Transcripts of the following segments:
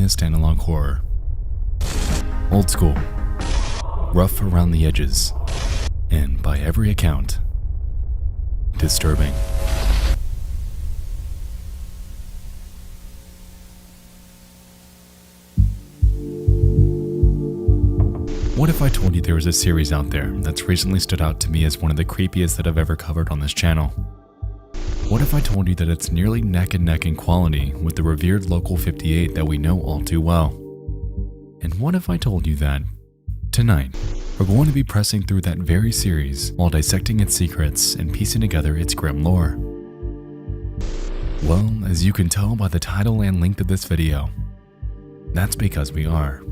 finest analog horror. Old school, rough around the edges, and by every account, disturbing. What if I told you there was a series out there that's recently stood out to me as one of the creepiest that I've ever covered on this channel? What if I told you that it's nearly neck and neck in quality with the revered Local 58 that we know all too well? And what if I told you that tonight we're going to be pressing through that very series while dissecting its secrets and piecing together its grim lore? Well, as you can tell by the title and length of this video, that's because we are.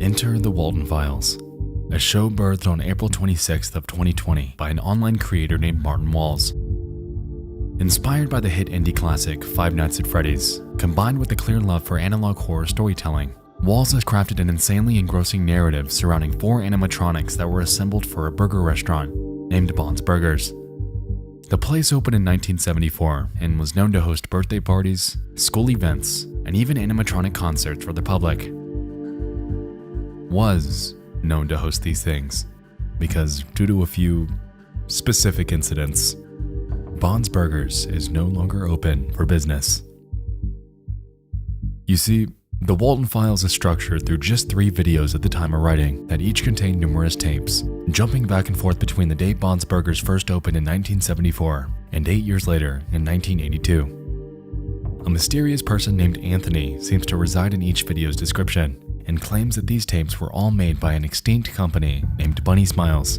Enter the Walten Files, a show birthed on April 26th of 2020 by an online creator named Martin Walls. Inspired by the hit indie classic Five Nights at Freddy's, combined with a clear love for analog horror storytelling, Walls has crafted an insanely engrossing narrative surrounding 4 animatronics that were assembled for a burger restaurant named Bond's Burgers. The place opened in 1974 and was known to host birthday parties, school events, and even animatronic concerts for the public. Was known to host these things because, due to a few specific incidents, Bond's Burgers is no longer open for business. You see, the Walten Files is structured through just 3 videos at the time of writing that each contain numerous tapes, jumping back and forth between the date Bond's Burgers first opened in 1974 and 8 years later in 1982. A mysterious person named Anthony seems to reside in each video's description and claims that these tapes were all made by an extinct company named Bunny Smiles.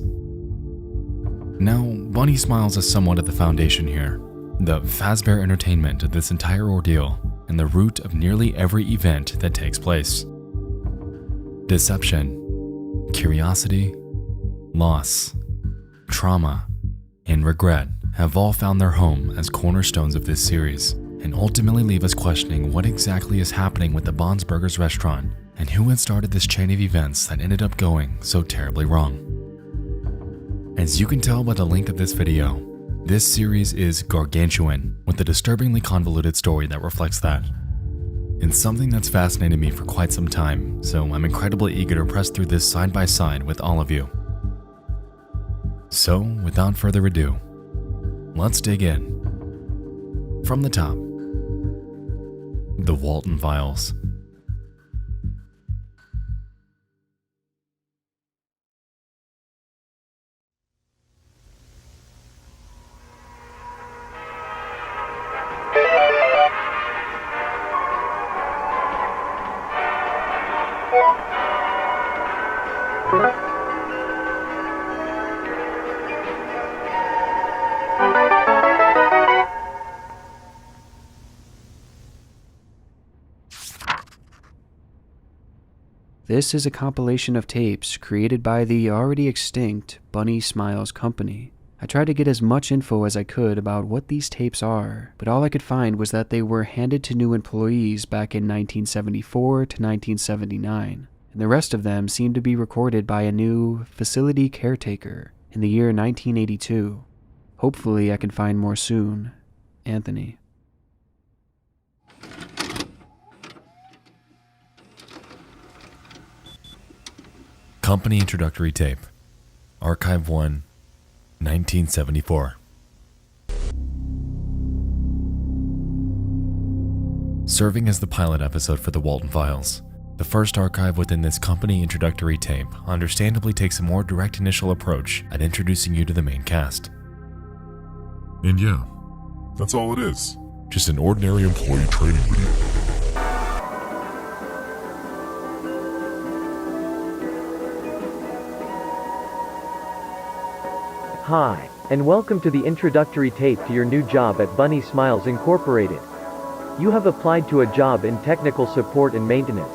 Now, Bunny Smiles is somewhat at the foundation here, the Fazbear entertainment of this entire ordeal, and the root of nearly every event that takes place. Deception, curiosity, loss, trauma, and regret have all found their home as cornerstones of this series, and ultimately leave us questioning what exactly is happening with the Bond's Burgers restaurant and who had started this chain of events that ended up going so terribly wrong. As you can tell by the length of this video, this series is gargantuan, with a disturbingly convoluted story that reflects that. It's something that's fascinated me for quite some time, so I'm incredibly eager to press through this side by side with all of you. So, without further ado, let's dig in. From the top, the Walten Files. This is a compilation of tapes created by the already extinct Bunny Smiles company. I tried to get as much info as I could about what these tapes are, but all I could find was that they were handed to new employees back in 1974 to 1979, and the rest of them seemed to be recorded by a new facility caretaker in the year 1982. Hopefully I can find more soon. Anthony. Company Introductory Tape, Archive 1, 1974. Serving as the pilot episode for the Walten Files, the first archive within this company introductory tape understandably takes a more direct initial approach at introducing you to the main cast. And yeah, that's all it is. Just an ordinary employee training video. Hi, and welcome to the introductory tape to your new job at Bunny Smiles Incorporated. You have applied to a job in technical support and maintenance.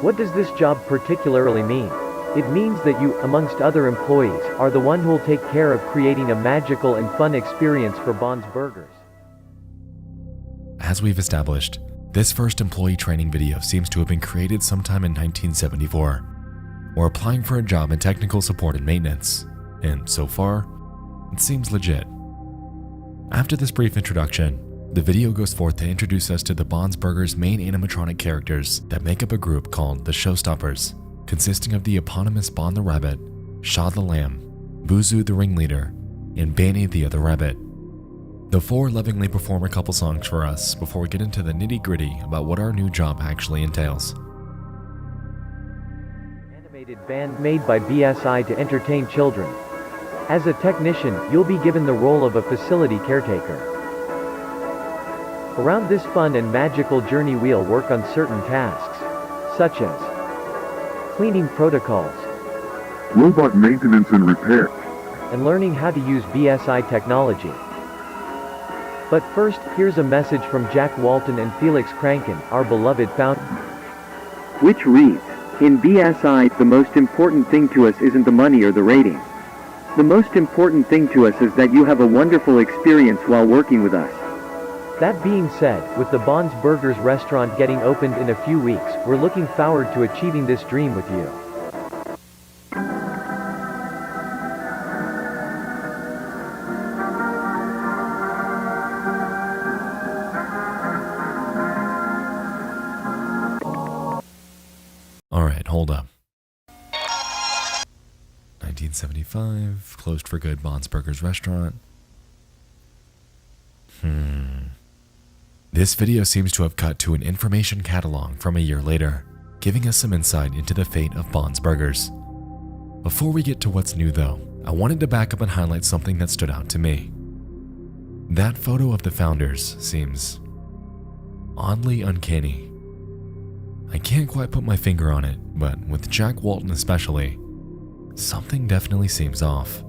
What does this job particularly mean? It means that you, amongst other employees, are the one who will take care of creating a magical and fun experience for Bond's Burgers. As we've established, this first employee training video seems to have been created sometime in 1974. We're applying for a job in technical support and maintenance, and so far, it seems legit. After this brief introduction, The video goes forth to introduce us to the Bond's Burger's main animatronic characters that make up a group called the Showstoppers, consisting of the eponymous Bond the Rabbit, Shah the Lamb, Buzu the Ringleader, and Banny the Other Rabbit. The four lovingly perform a couple songs for us before we get into the nitty-gritty about what our new job actually entails. Animated band made by BSI to entertain children. As a technician, you'll be given the role of a facility caretaker. Around this fun and magical journey we'll work on certain tasks, such as cleaning protocols, Robot maintenance and repair. and learning how to use BSI technology. But first, here's a message from Jack Walton and Felix Kranken, our beloved founder. Which reads, in BSI, the most important thing to us isn't the money or the rating. The most important thing to us is that you have a wonderful experience while working with us. That being said, with the Bond's Burgers restaurant getting opened in a few weeks, we're looking forward to achieving this dream with you. Alright, hold up. 1975, closed for good Bond's Burgers restaurant. This video seems to have cut to an information catalog from a year later, giving us some insight into the fate of Bond's Burgers. Before we get to what's new though, I wanted to back up and highlight something that stood out to me. That photo of the founders seems oddly uncanny. I can't quite put my finger on it, but with Jack Walton especially, something definitely seems off.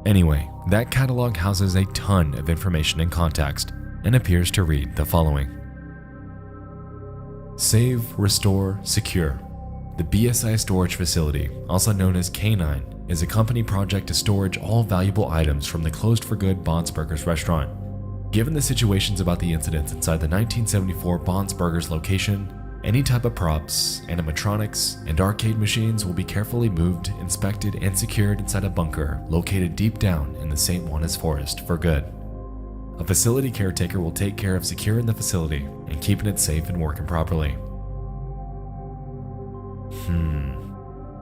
Anyway, that catalog houses a ton of information and context and appears to read the following. Save, Restore, Secure. The BSI storage facility, also known as K9, is a company project to storage all valuable items from the closed-for-good Bond's Burgers restaurant. Given the situations about the incidents inside the 1974 Bond's Burgers location, any type of props, animatronics, and arcade machines will be carefully moved, inspected, and secured inside a bunker located deep down in the St. Juanes forest for good. A facility caretaker will take care of securing the facility and keeping it safe and working properly.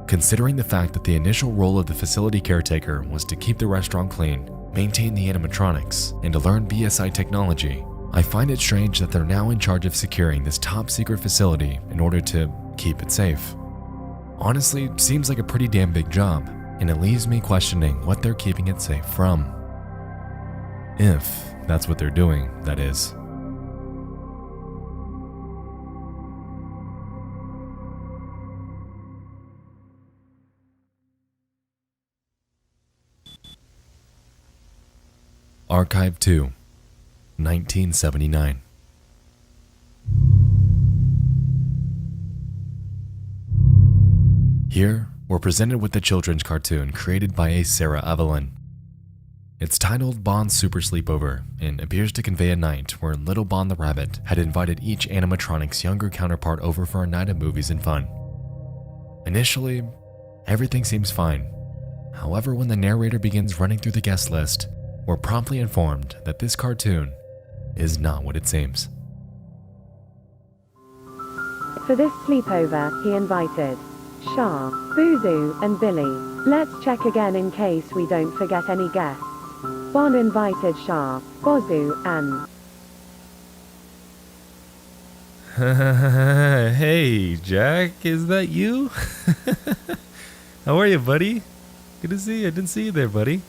Considering the fact that the initial role of the facility caretaker was to keep the restaurant clean, maintain the animatronics, and to learn BSI technology, I find it strange that they're now in charge of securing this top secret facility in order to keep it safe. Honestly, seems like a pretty damn big job, and it leaves me questioning what they're keeping it safe from. If that's what they're doing, that is. Archive 2, 1979. Here, we're presented with the children's cartoon created by a Sarah Evelyn. It's titled Bond's Super Sleepover and appears to convey a night where little Bond the Rabbit had invited each animatronic's younger counterpart over for a night of movies and fun. Initially, everything seems fine. However, when the narrator begins running through the guest list, we're promptly informed that this cartoon is not what it seems. For this sleepover, he invited Shah, Buzu, and Billy. Let's check again in case we don't forget any guests. Bond invited Shah, Bozu, and... Hey, Jack, is that you? How are you, buddy? Good to see you. I didn't see you there, buddy.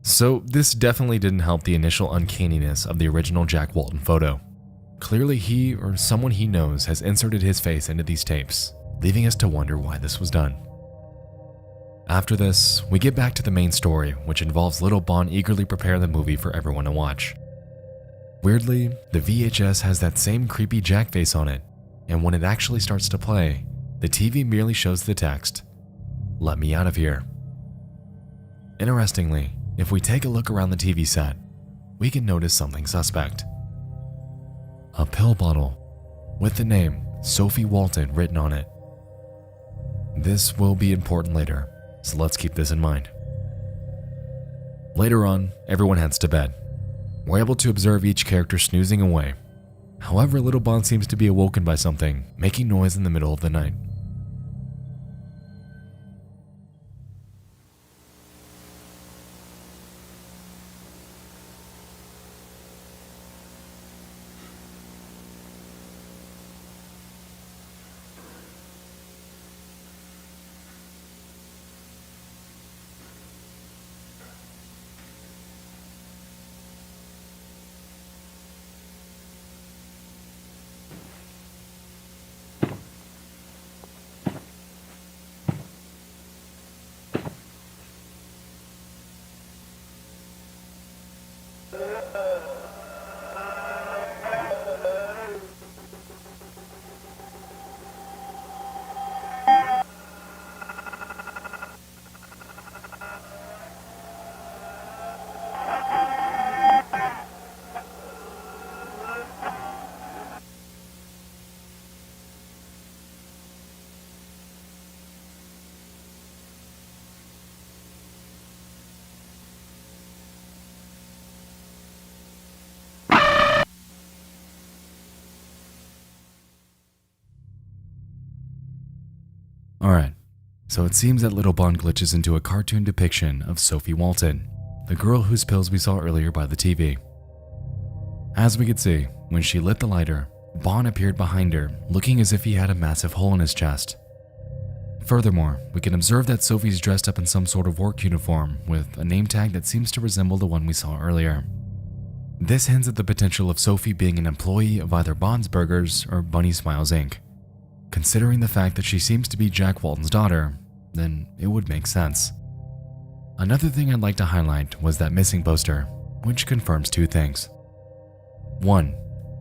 So this definitely didn't help the initial uncanniness of the original Jack Walton photo. Clearly he or someone he knows has inserted his face into these tapes, leaving us to wonder why this was done. After this, we get back to the main story, which involves little Bond eagerly preparing the movie for everyone to watch. Weirdly, the VHS has that same creepy Jack face on it, and when it actually starts to play, the TV merely shows the text, "Let me out of here." Interestingly, if we take a look around the TV set, we can notice something suspect. A pill bottle with the name Sophie Walten written on it. This will be important later, so let's keep this in mind. Later on, everyone heads to bed. We're able to observe each character snoozing away. However, little Bon seems to be awoken by something, making noise in the middle of the night. Alright, so it seems that little Bon glitches into a cartoon depiction of Sophie Walten, the girl whose pills we saw earlier by the TV. As we could see, when she lit the lighter, Bon appeared behind her, looking as if he had a massive hole in his chest. Furthermore, we can observe that Sophie's dressed up in some sort of work uniform with a name tag that seems to resemble the one we saw earlier. This hints at the potential of Sophie being an employee of either Bon's Burgers or Bunny Smiles Inc. Considering the fact that she seems to be Jack Walton's daughter, then it would make sense. Another thing I'd like to highlight was that missing poster, which confirms two things. One,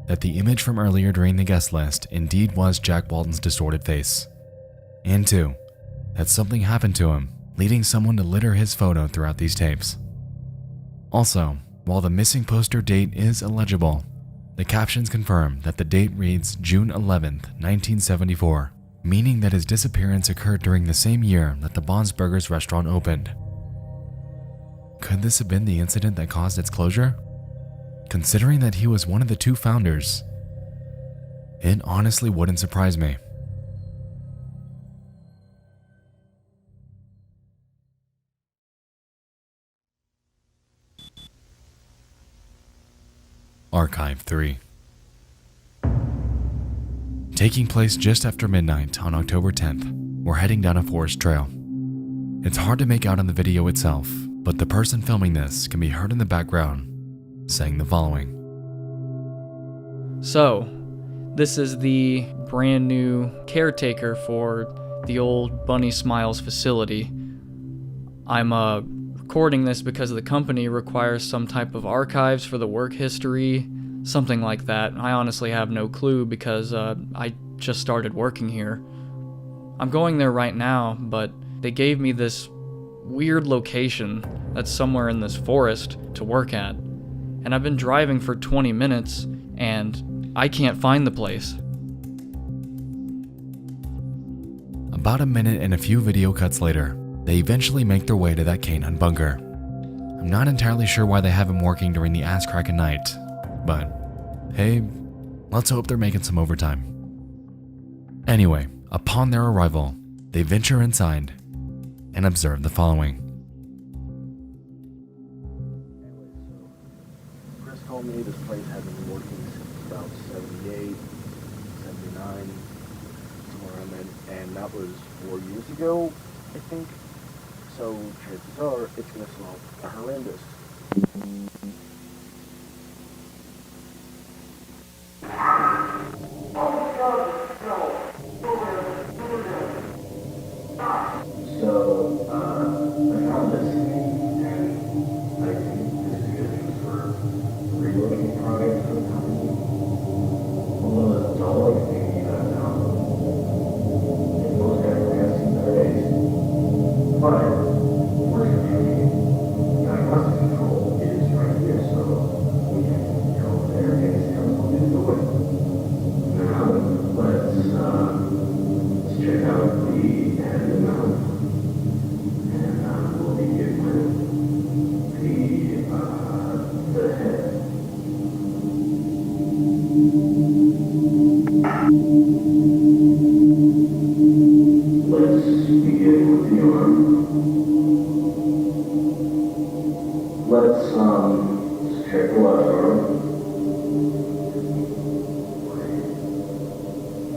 that the image from earlier during the guest list indeed was Jack Walton's distorted face. And two, that something happened to him, leading someone to litter his photo throughout these tapes. Also, while the missing poster date is illegible, the captions confirm that the date reads June 11th, 1974, meaning that his disappearance occurred during the same year that the Bon's Burgers restaurant opened. Could this have been the incident that caused its closure? Considering that he was one of the two founders, it honestly wouldn't surprise me. Archive 3. Taking place just after midnight on October 10th, we're heading down a forest trail. It's hard to make out on the video itself, but the person filming this can be heard in the background saying the following. So, this is the brand new caretaker for the old Bunny Smiles facility. I'm recording this because the company requires some type of archives for the work history, something like that. I honestly have no clue because I just started working here. I'm going there right now, but they gave me this weird location that's somewhere in this forest to work at. And I've been driving for 20 minutes, and I can't find the place. About a minute and a few video cuts later, they eventually make their way to that canine bunker. I'm not entirely sure why they have him working during the ass crack of night, but hey, let's hope they're making some overtime. Anyway, upon their arrival, they venture inside and observe the following. Chris told me this place had been working since about 78, 79, somewhere around then, and that was 4 years ago, I think. So chances are it's going to smell horrendous. So, I found this, and I think this is good for relocating products for the company. Although the dollar thing you got now, and those guys are asking their days. But, unfortunately, diagnostic control is right there.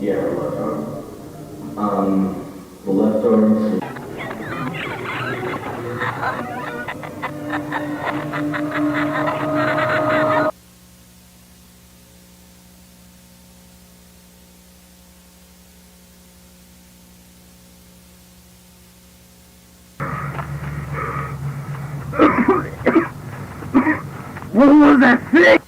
Yeah, her left arm. The left arm. What was that thing?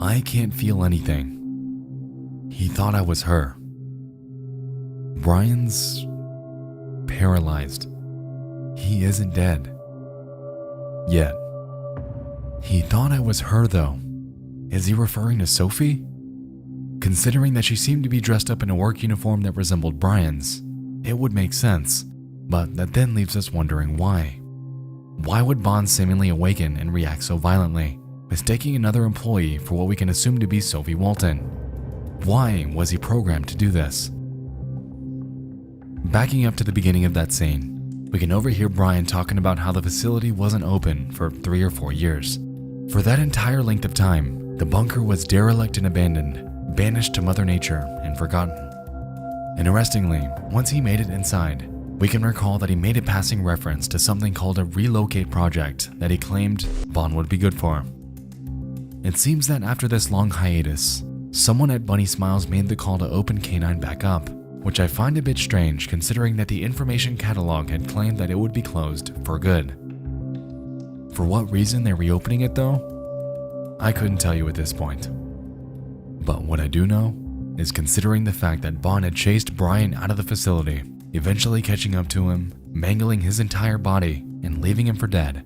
I can't feel anything. He thought I was her. Brian's paralyzed. He isn't dead. Yet. He thought I was her though. Is he referring to Sophie? Considering that she seemed to be dressed up in a work uniform that resembled Brian's, it would make sense, but that then leaves us wondering why. Why would Bond seemingly awaken and react so violently, mistaking another employee for what we can assume to be Sophie Walten? Why was he programmed to do this? Backing up to the beginning of that scene, we can overhear Brian talking about how the facility wasn't open for 3 or 4 years. For that entire length of time, the bunker was derelict and abandoned, banished to Mother Nature and forgotten. Interestingly, once he made it inside, we can recall that he made a passing reference to something called a relocate project that he claimed Bond would be good for. It seems that after this long hiatus, someone at Bunny Smiles made the call to open K9 back up, which I find a bit strange considering that the information catalog had claimed that it would be closed for good. For what reason they're reopening it though? I couldn't tell you at this point. But what I do know is considering the fact that Bond had chased Brian out of the facility, eventually catching up to him, mangling his entire body, and leaving him for dead.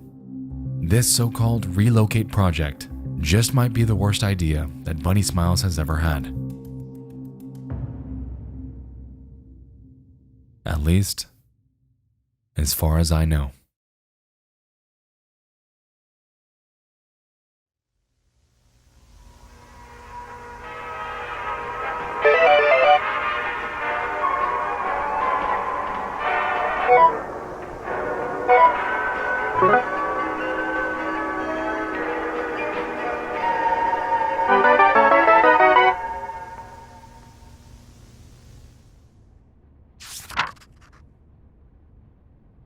This so-called relocate project just might be the worst idea that Bunny Smiles has ever had. At least, as far as I know.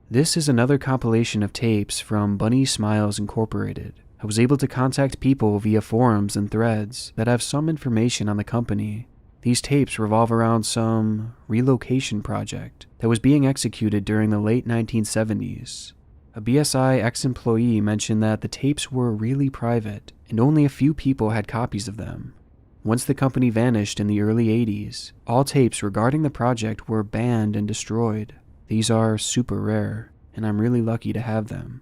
This is another compilation of tapes from Bunny Smiles Incorporated. I was able to contact people via forums and threads that have some information on the company. These tapes revolve around some relocation project that was being executed during the late 1970s. A BSI ex-employee mentioned that the tapes were really private and only a few people had copies of them. Once the company vanished in the early 80s, all tapes regarding the project were banned and destroyed. These are super rare, and I'm really lucky to have them.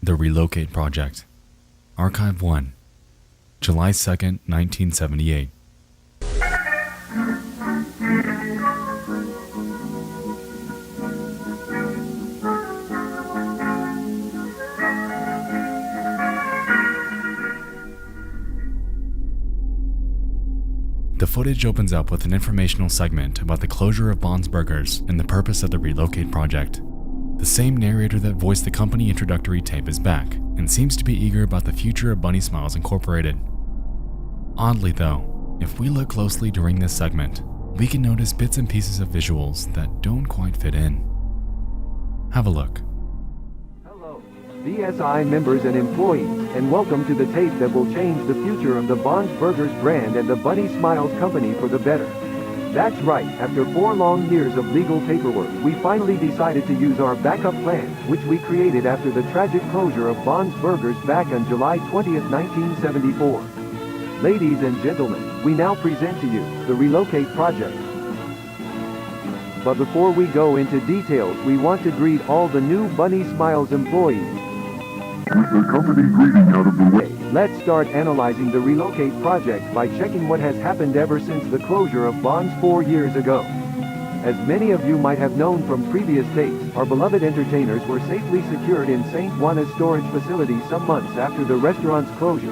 The Relocate Project. Archive 1. July 2nd, 1978. The footage opens up with an informational segment about the closure of Bond's Burgers and the purpose of the Relocate Project. The same narrator that voiced the company introductory tape is back, and seems to be eager about the future of Bunny Smiles Incorporated. Oddly though, if we look closely during this segment, we can notice bits and pieces of visuals that don't quite fit in. Have a look. Hello, BSI members and employees, and welcome to the tape that will change the future of the Bond's Burgers brand and the Bunny Smiles company for the better. That's right, after 4 long years of legal paperwork, we finally decided to use our backup plan, which we created after the tragic closure of Bond's Burgers back on July 20th, 1974. Ladies and gentlemen, we now present to you the Relocate Project. But before we go into details, we want to greet all the new Bunny Smiles employees. With the company greeting out of the way, Let's start analyzing the Relocate Project by checking what has happened ever since the closure of Bonds 4 years ago. As many of you might have known from previous tapes, our beloved entertainers were safely secured in St. Juana's storage facility some months after the restaurant's closure.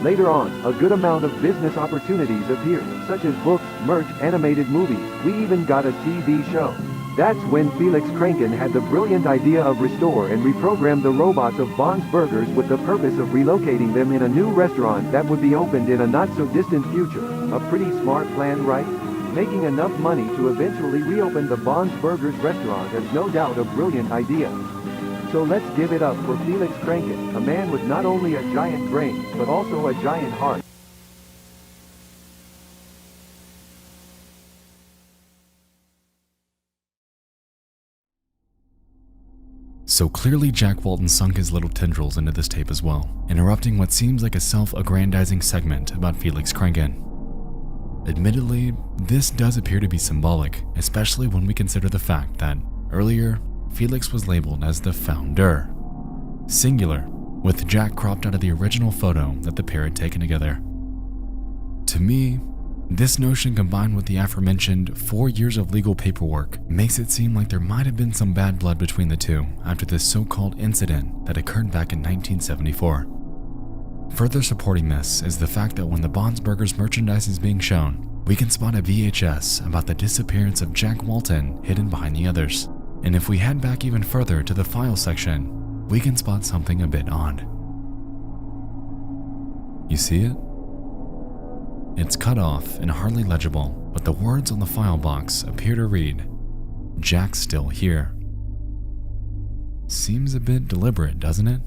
Later on, a good amount of business opportunities appeared, such as books, merch, animated movies. We even got a TV show. That's when Felix Kranken had the brilliant idea of restore and reprogram the robots of Bond's Burgers with the purpose of relocating them in a new restaurant that would be opened in a not-so-distant future. A pretty smart plan, right? Making enough money to eventually reopen the Bond's Burgers restaurant is no doubt a brilliant idea. So let's give it up for Felix Kranken, a man with not only a giant brain, but also a giant heart. So clearly Jack Walton sunk his little tendrils into this tape as well, interrupting what seems like a self-aggrandizing segment about Felix Kranken. Admittedly, this does appear to be symbolic, especially when we consider the fact that, earlier, Felix was labeled as the founder, singular, with Jack cropped out of the original photo that the pair had taken together. To me, this notion combined with the aforementioned 4 years of legal paperwork makes it seem like there might have been some bad blood between the two after this so-called incident that occurred back in 1974. Further supporting this is the fact that when the Bond's Burgers merchandise is being shown, we can spot a VHS about the disappearance of Jack Walton hidden behind the others. And if we head back even further to the file section, we can spot something a bit odd. You see it? It's cut off and hardly legible, but the words on the file box appear to read, "Jack's still here." Seems a bit deliberate, doesn't it?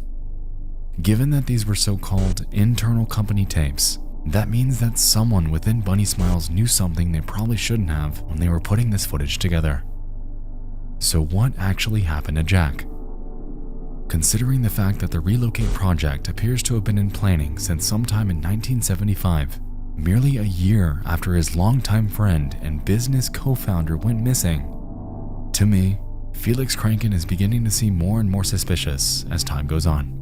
Given that these were so-called internal company tapes, that means that someone within Bunny Smiles knew something they probably shouldn't have when they were putting this footage together. So what actually happened to Jack? Considering the fact that the Relocate project appears to have been in planning since sometime in 1975, merely a year after his longtime friend and business co-founder went missing, to me, Felix Kranken is beginning to seem more and more suspicious as time goes on.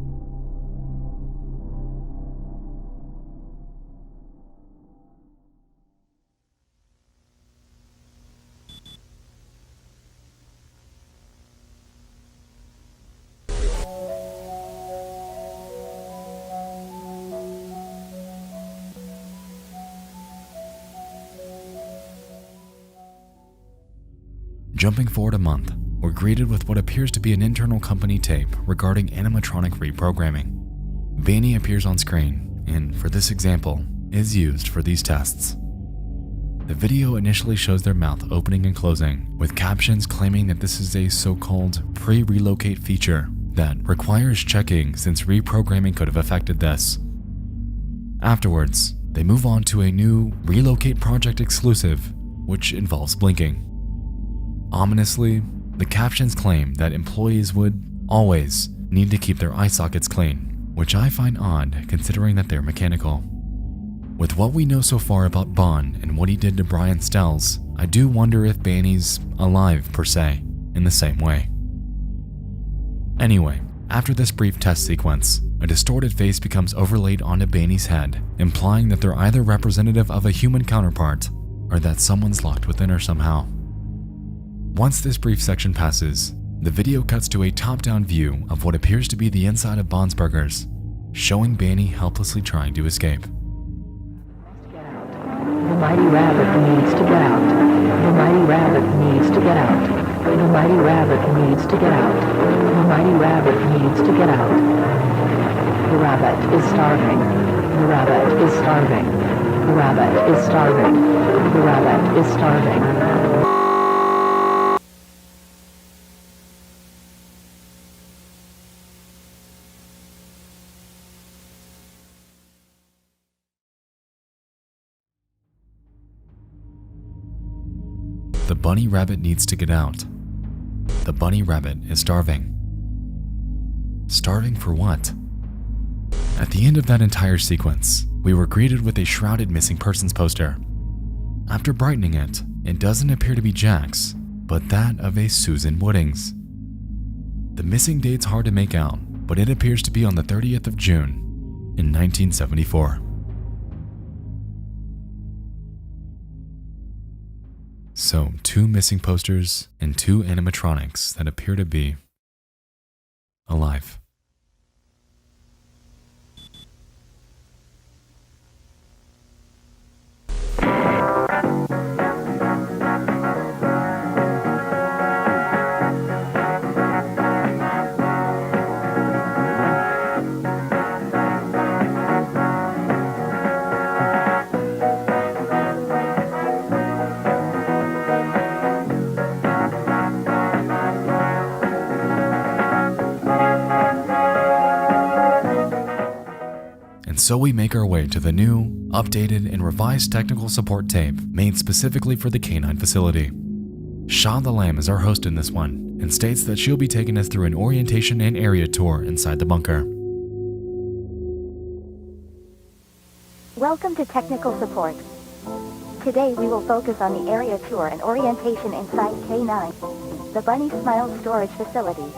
Jumping forward a month, we're greeted with what appears to be an internal company tape regarding animatronic reprogramming. Banny appears on screen, and for this example, is used for these tests. The video initially shows their mouth opening and closing, with captions claiming that this is a so-called pre-relocate feature that requires checking since reprogramming could have affected this. Afterwards, they move on to a new Relocate Project exclusive, which involves blinking. Ominously, the captions claim that employees would always need to keep their eye sockets clean, which I find odd considering that they're mechanical. With what we know so far about Bond and what he did to Brian Stells, I do wonder if Banny's alive per se, in the same way. Anyway, after this brief test sequence, a distorted face becomes overlaid onto Banny's head, implying that they're either representative of a human counterpart, or that someone's locked within her somehow. Once this brief section passes, the video cuts to a top-down view of what appears to be the inside of Bond's Burgers, showing Banny helplessly trying to escape. The mighty rabbit needs to get out. The mighty rabbit needs to get out. The mighty rabbit needs to get out. The mighty rabbit needs to get out. The rabbit is starving. The rabbit is starving. The rabbit is starving. The rabbit is starving. The bunny rabbit needs to get out. The bunny rabbit is starving. Starving for what? At the end of that entire sequence, we were greeted with a shrouded missing persons poster. After brightening it, it doesn't appear to be Jack's, but that of a Susan Woodings. The missing date's hard to make out, but it appears to be on the 30th of June in 1974. So, 2 missing posters and 2 animatronics that appear to be alive. And so we make our way to the new, updated, and revised technical support tape made specifically for the canine facility. Shaw the Lamb is our host in this one, and states that she'll be taking us through an orientation and area tour inside the bunker. Welcome to Technical Support. Today we will focus on the area tour and orientation inside K9, the Bunny Smiles storage facility.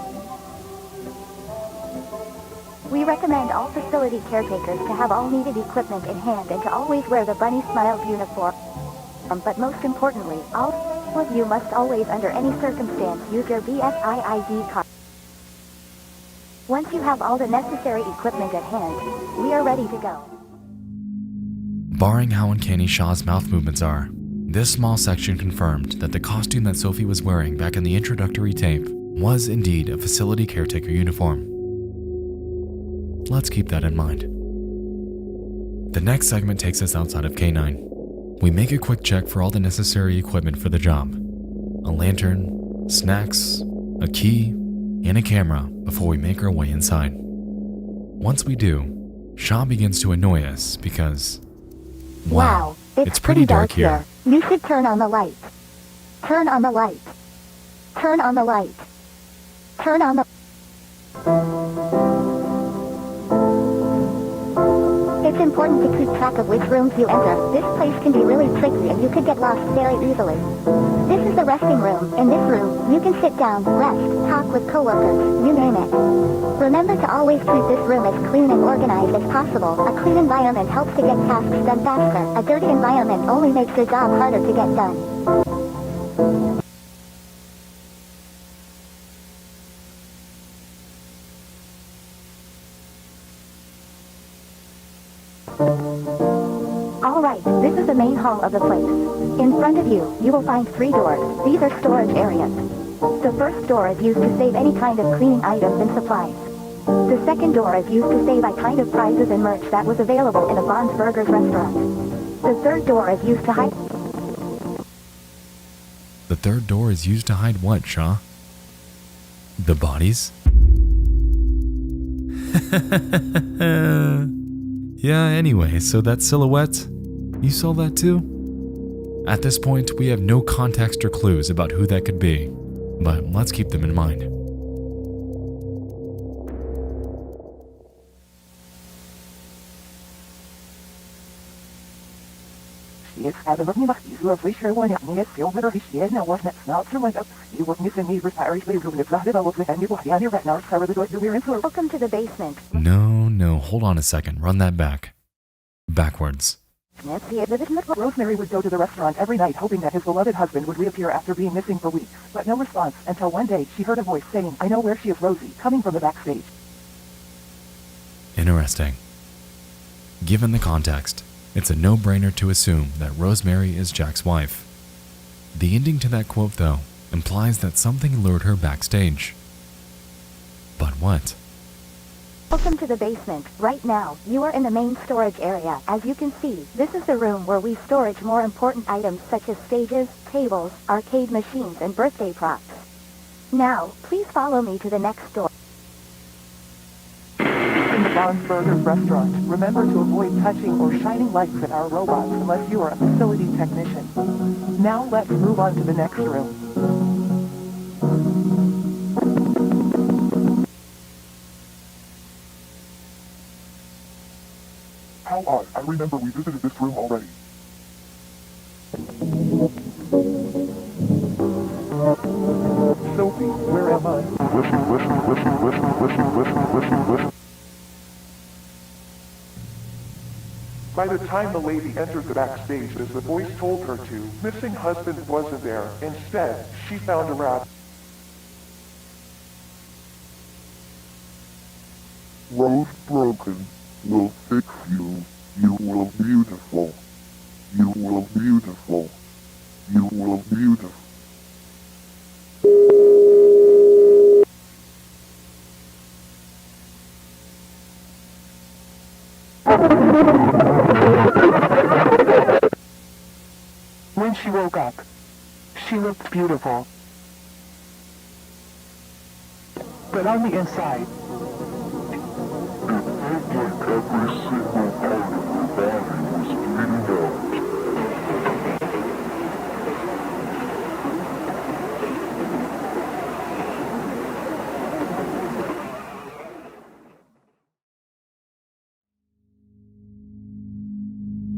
We recommend all facility caretakers to have all needed equipment in hand and to always wear the Bunny Smiles uniform. But most importantly, all of you must always, under any circumstance, use your BSI ID card. Once you have all the necessary equipment at hand, we are ready to go. Barring how uncanny Shaw's mouth movements are, this small section confirmed that the costume that Sophie was wearing back in the introductory tape was indeed a facility caretaker uniform. Let's keep that in mind. The next segment takes us outside of K9. We make a quick check for all the necessary equipment for the job. A lantern, snacks, a key, and a camera before we make our way inside. Once we do, Shaw begins to annoy us because, wow, it's pretty dark here. You should turn on the light. Turn on the light. Turn on the light. Turn on the... It's important to keep track of which rooms you enter. This place can be really tricky and you could get lost very easily. This is the resting room. In this room, you can sit down, rest, talk with coworkers, you name it. Remember to always keep this room as clean and organized as possible. A clean environment helps to get tasks done faster. A dirty environment only makes your job harder to get done. Alright, this is the main hall of the place. In front of you, you will find 3 doors. These are storage areas. The first door is used to save any kind of cleaning items and supplies. The second door is used to save a kind of prizes and merch that was available in a Bond's Burgers restaurant. The third door is used to hide... The third door is used to hide what, Shaw? The bodies? Yeah, anyway, so that silhouette, you saw that too? At this point, we have no context or clues about who that could be, but let's keep them in mind. Welcome to the basement. No, hold on a second, run that back. Backwards. Rosemary would go to the restaurant every night hoping that his beloved husband would reappear after being missing for weeks, but no response until one day she heard a voice saying, "I know where she is, Rosie," coming from the backstage. Interesting. Given the context, it's a no-brainer to assume that Rosemary is Jack's wife. The ending to that quote, though, implies that something lured her backstage. But what? Welcome to the basement. Right now, you are in the main storage area. As you can see, this is the room where we storage more important items such as stages, tables, arcade machines, and birthday props. Now, please follow me to the next door. In the Bond's Burgers restaurant. Remember to avoid touching or shining lights at our robots unless you are a facility technician. Now let's move on to the next room. How odd. I remember we visited this room already. Sophie, where am I? By the time the lady entered the backstage as the voice told her to, missing husband wasn't there. Instead, she found a rabbit. Rose broken will fix you. You will beautiful. You will beautiful. You will beautiful. When she woke up, she looked beautiful. But on the inside, Every single part of her body was bleeding out.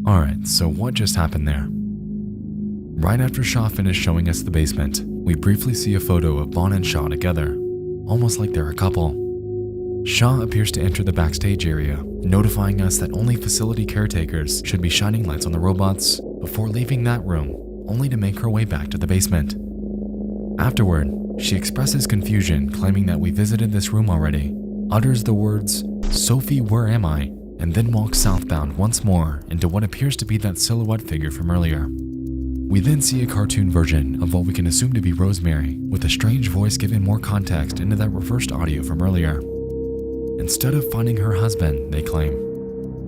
Alright, so what just happened there? Right after Shaw finished showing us the basement, we briefly see a photo of Bond and Shaw together, almost like they're a couple. Shaw appears to enter the backstage area, notifying us that only facility caretakers should be shining lights on the robots before leaving that room, only to make her way back to the basement. Afterward, she expresses confusion, claiming that we visited this room already, utters the words, "Sophie, where am I?" and then walks southbound once more into what appears to be that silhouette figure from earlier. We then see a cartoon version of what we can assume to be Rosemary, with a strange voice giving more context into that reversed audio from earlier. Instead of finding her husband, they claim,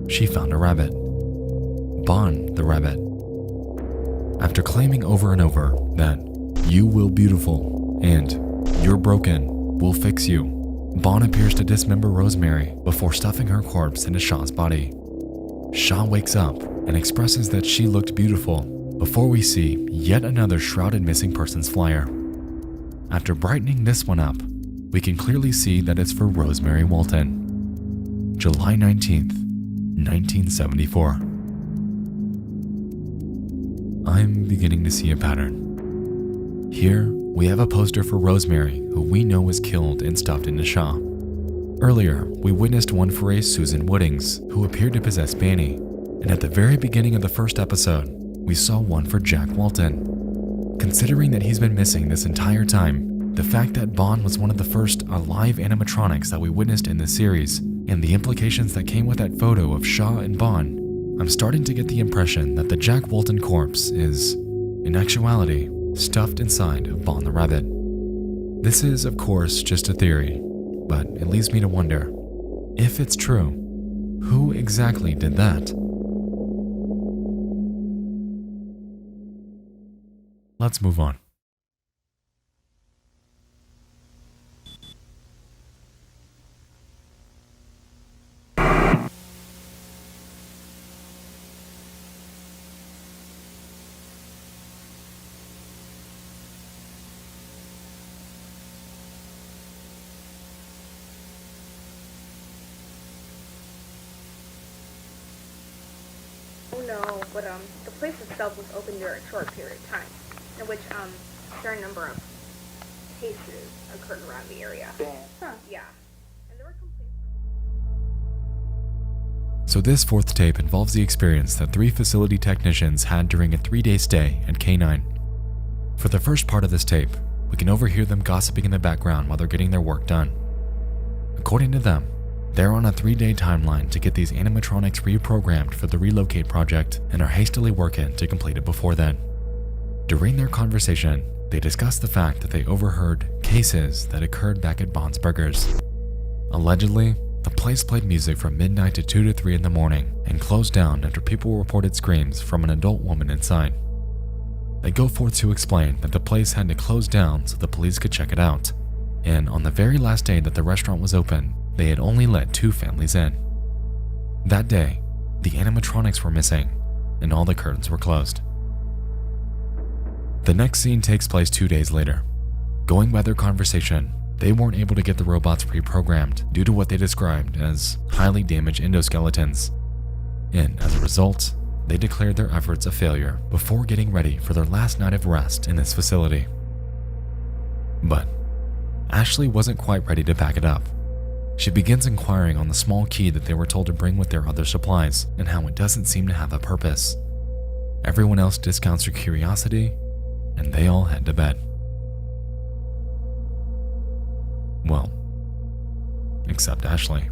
she found a rabbit. Bond, the rabbit. After claiming over and over that, "You will beautiful," and "You're broken, we'll fix you," Bond appears to dismember Rosemary before stuffing her corpse into Shaw's body. Shaw wakes up and expresses that she looked beautiful before we see yet another shrouded missing persons flyer. After brightening this one up, we can clearly see that it's for Rosemary Walten. July 19th, 1974. I'm beginning to see a pattern. Here, we have a poster for Rosemary, who we know was killed and stuffed into Shaw. Earlier, we witnessed one for a Susan Woodings, who appeared to possess Banny, and at the very beginning of the first episode, we saw one for Jack Walten. Considering that he's been missing this entire time, the fact that Bond was one of the first alive animatronics that we witnessed in this series, and the implications that came with that photo of Shaw and Bond, I'm starting to get the impression that the Jack Walten corpse is, in actuality, stuffed inside of Bond the Rabbit. This is, of course, just a theory, but it leads me to wonder, if it's true, who exactly did that? Let's move on. Oh no, but the place itself was open during a short period of time, in which a certain number of cases occurred around the area. Huh, yeah. And there were complaints from... So this fourth tape involves the experience that 3 facility technicians had during a 3-day stay at K9. For the first part of this tape, we can overhear them gossiping in the background while they're getting their work done. According to them, they're on a 3-day timeline to get these animatronics reprogrammed for the Relocate project and are hastily working to complete it before then. During their conversation, they discussed the fact that they overheard cases that occurred back at Bond's Burgers. Allegedly, the place played music from midnight to 2 to 3 in the morning and closed down after people reported screams from an adult woman inside. They go forth to explain that the place had to close down so the police could check it out, and on the very last day that the restaurant was open, they had only let 2 families in. That day, the animatronics were missing, and all the curtains were closed. The next scene takes place 2 days later. Going by their conversation, they weren't able to get the robots pre-programmed due to what they described as highly damaged endoskeletons. And as a result, they declared their efforts a failure before getting ready for their last night of rest in this facility. But Ashley wasn't quite ready to pack it up. She begins inquiring on the small key that they were told to bring with their other supplies and how it doesn't seem to have a purpose. Everyone else discounts her curiosity, and they all head to bed. Well, except Ashley.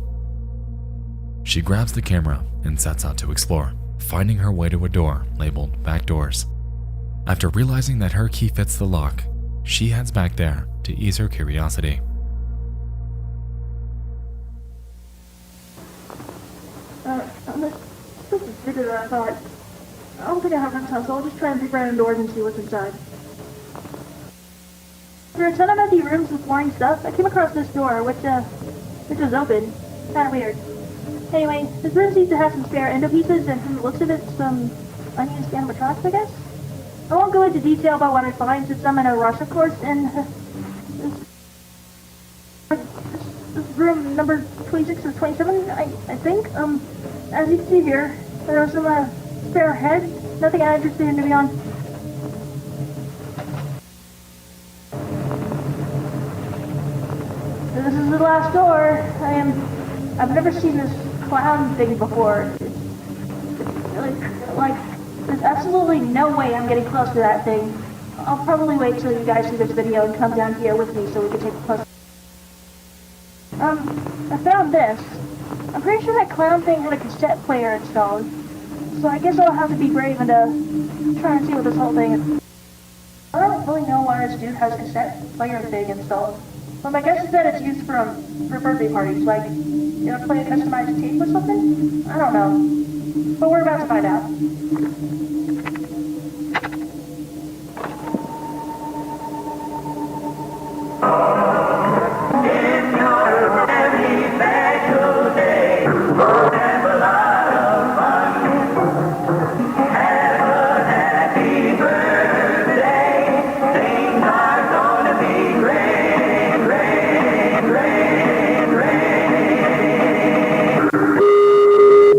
She grabs the camera and sets out to explore, finding her way to a door labeled Back Doors. After realizing that her key fits the lock, she heads back there to ease her curiosity. This is bigger than I thought. I don't think I have enough time, so I'll just try and peek around doors and see what's inside. There are a ton of empty rooms with boring stuff. I came across this door, which was open. Kinda weird. Anyway, this room seems to have some spare endo pieces, and from the looks of it, some unused animatronics, I guess? I won't go into detail about what I find, since I'm in a rush, of course, and this room number 26 or 27, I think. As you can see here, there are some spare heads. Nothing I'm interested in, to be honest. This is the last door. I've never seen this clown thing before. It's really, like, there's absolutely no way I'm getting close to that thing. I'll probably wait till you guys see this video and come down here with me so we can take a close. I found this. I'm pretty sure that clown thing had a cassette player installed. So I guess I'll have to be brave and try and see what this whole thing is. I don't really know why this dude has a cassette player thing installed. But my guess is that it's used for birthday parties, like, you know, play a customized tape or something? I don't know. But we're about to find out.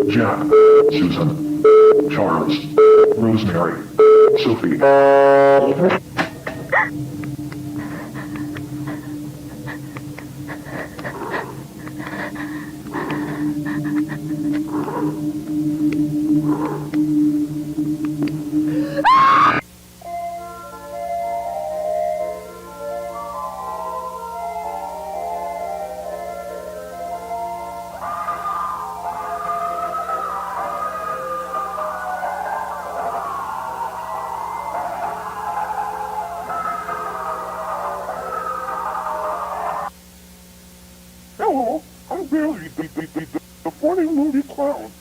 Jack, Susan, Charles, Rosemary, Sophie. Hello, I'm Billy, the funny movie clown.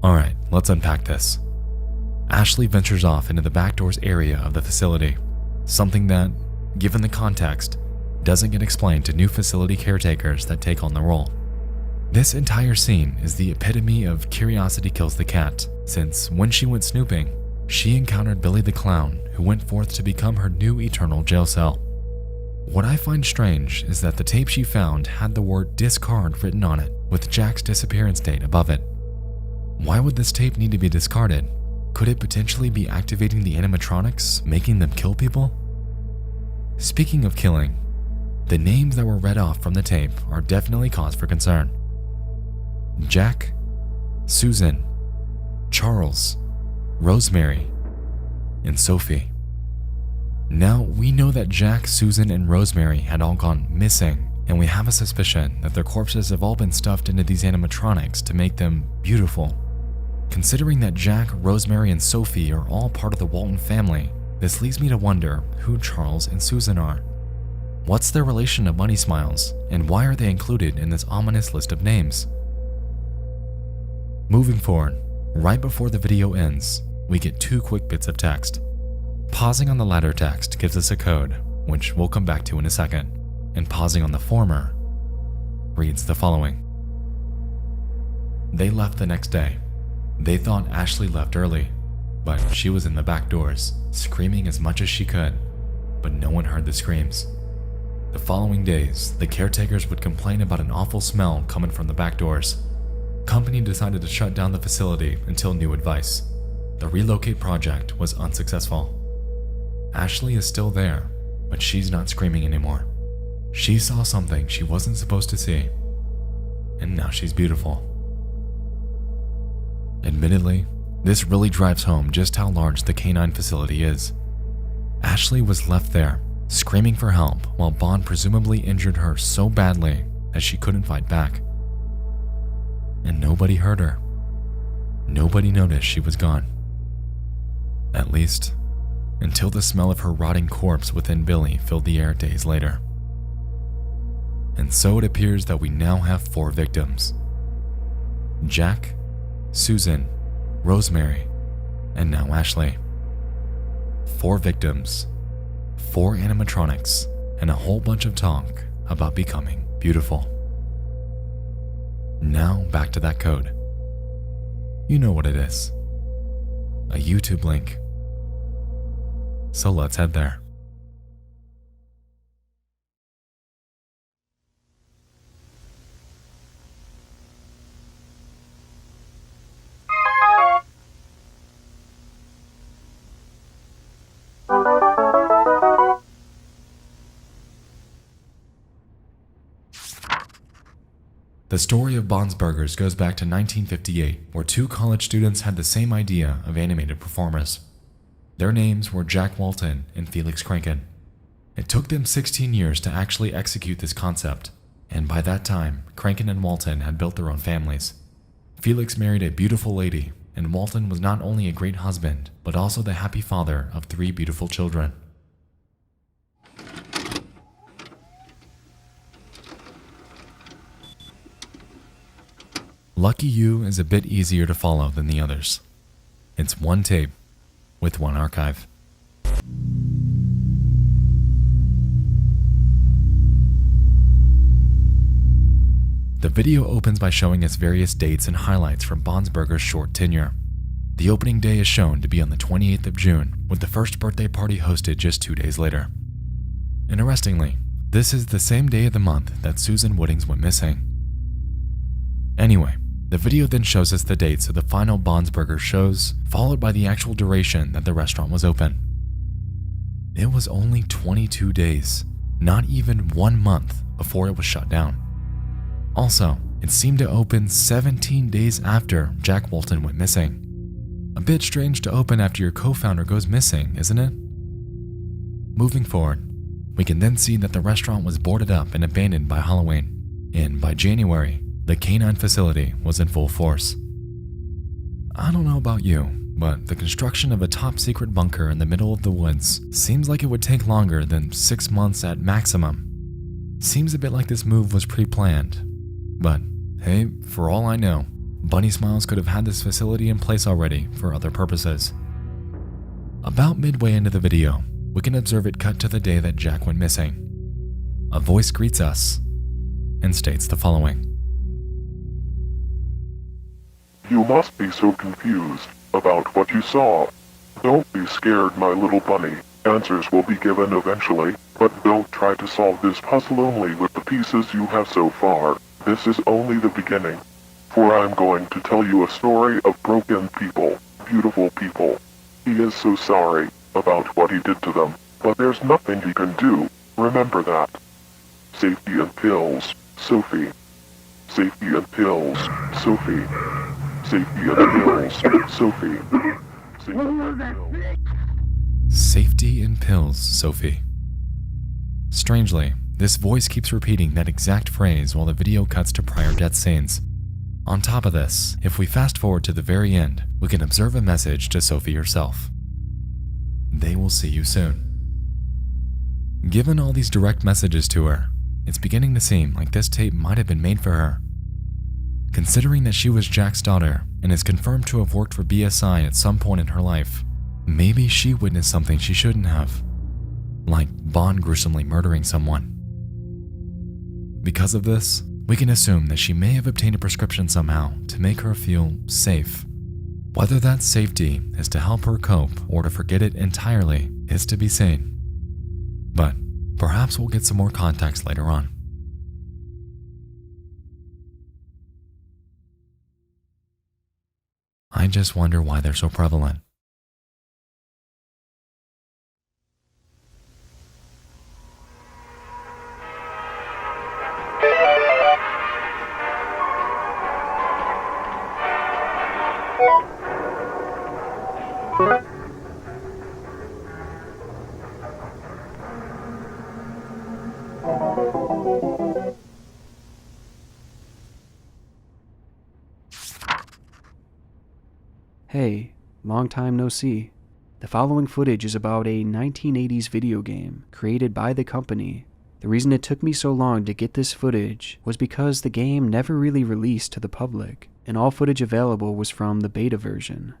Alright, let's unpack this. Ashley ventures off into the back doors area of the facility, something that, given the context, doesn't get explained to new facility caretakers that take on the role. This entire scene is the epitome of curiosity kills the cat, since when she went snooping, she encountered Billy the Clown, who went forth to become her new eternal jail cell. What I find strange is that the tape she found had the word discard written on it, with Jack's disappearance date above it. Why would this tape need to be discarded? Could it potentially be activating the animatronics, making them kill people? Speaking of killing, the names that were read off from the tape are definitely cause for concern. Jack, Susan, Charles, Rosemary, and Sophie. Now, we know that Jack, Susan, and Rosemary had all gone missing, and we have a suspicion that their corpses have all been stuffed into these animatronics to make them beautiful. Considering that Jack, Rosemary, and Sophie are all part of the Walten family, this leads me to wonder who Charles and Susan are. What's their relation to Bunny Smiles, and why are they included in this ominous list of names? Moving forward, right before the video ends, we get 2 quick bits of text. Pausing on the latter text gives us a code, which we'll come back to in a second, and pausing on the former reads the following. They left the next day. They thought Ashley left early, but she was in the back doors, screaming as much as she could, but no one heard the screams. The following days, the caretakers would complain about an awful smell coming from the back doors. Company decided to shut down the facility until new advice. The relocate project was unsuccessful. Ashley is still there, but she's not screaming anymore. She saw something she wasn't supposed to see, and now she's beautiful. Admittedly, this really drives home just how large the canine facility is. Ashley was left there, screaming for help, while Bond presumably injured her so badly that she couldn't fight back. And nobody heard her. Nobody noticed she was gone. At least, until the smell of her rotting corpse within Billy filled the air days later. And so it appears that we now have 4 victims. Jack, Susan, Rosemary, and now Ashley. 4 victims, 4 animatronics, and a whole bunch of talk about becoming beautiful. Now back to that code. You know what it is. A YouTube link. So let's head there. The story of Bond's Burgers goes back to 1958, where 2 college students had the same idea of animated performers. Their names were Jack Walten and Felix Kranken. It took them 16 years to actually execute this concept, and by that time, Kranken and Walten had built their own families. Felix married a beautiful lady, and Walten was not only a great husband, but also the happy father of 3 beautiful children. Lucky You is a bit easier to follow than the others. It's 1 tape with 1 archive. The video opens by showing us various dates and highlights from Bond's Burger's short tenure. The opening day is shown to be on the 28th of June, with the first birthday party hosted just 2 days later. Interestingly, this is the same day of the month that Susan Woodings went missing. Anyway, the video then shows us the dates of the final Bond's Burger shows, followed by the actual duration that the restaurant was open. It was only 22 days, not even 1 month before it was shut down. Also, it seemed to open 17 days after Jack Walten went missing. A bit strange to open after your co-founder goes missing, isn't it? Moving forward, we can then see that the restaurant was boarded up and abandoned by Halloween, and by January, the canine facility was in full force. I don't know about you, but the construction of a top-secret bunker in the middle of the woods seems like it would take longer than 6 months at maximum. Seems a bit like this move was pre-planned. But hey, for all I know, Bunny Smiles could have had this facility in place already for other purposes. About midway into the video, we can observe it cut to the day that Jack went missing. A voice greets us and states the following. You must be so confused about what you saw. Don't be scared, my little bunny. Answers will be given eventually, but don't try to solve this puzzle only with the pieces you have so far. This is only the beginning. For I'm going to tell you a story of broken people, beautiful people. He is so sorry about what he did to them, but there's nothing he can do. Remember that. Safety and pills, Sophie. Safety and pills, Sophie. Safety and pills, Sophie. Safety and pills. Safety and pills, Sophie. Strangely, this voice keeps repeating that exact phrase while the video cuts to prior death scenes. On top of this, if we fast forward to the very end, we can observe a message to Sophie herself. They will see you soon. Given all these direct messages to her, it's beginning to seem like this tape might have been made for her. Considering that she was Jack's daughter and is confirmed to have worked for BSI at some point in her life, maybe she witnessed something she shouldn't have, like Bond gruesomely murdering someone. Because of this, we can assume that she may have obtained a prescription somehow to make her feel safe. Whether that safety is to help her cope or to forget it entirely is to be seen. But perhaps we'll get some more context later on. I just wonder why they're so prevalent. Hey, long time no see. The following footage is about a 1980s video game created by the company. The reason it took me so long to get this footage was because the game never really released to the public, and all footage available was from the beta version.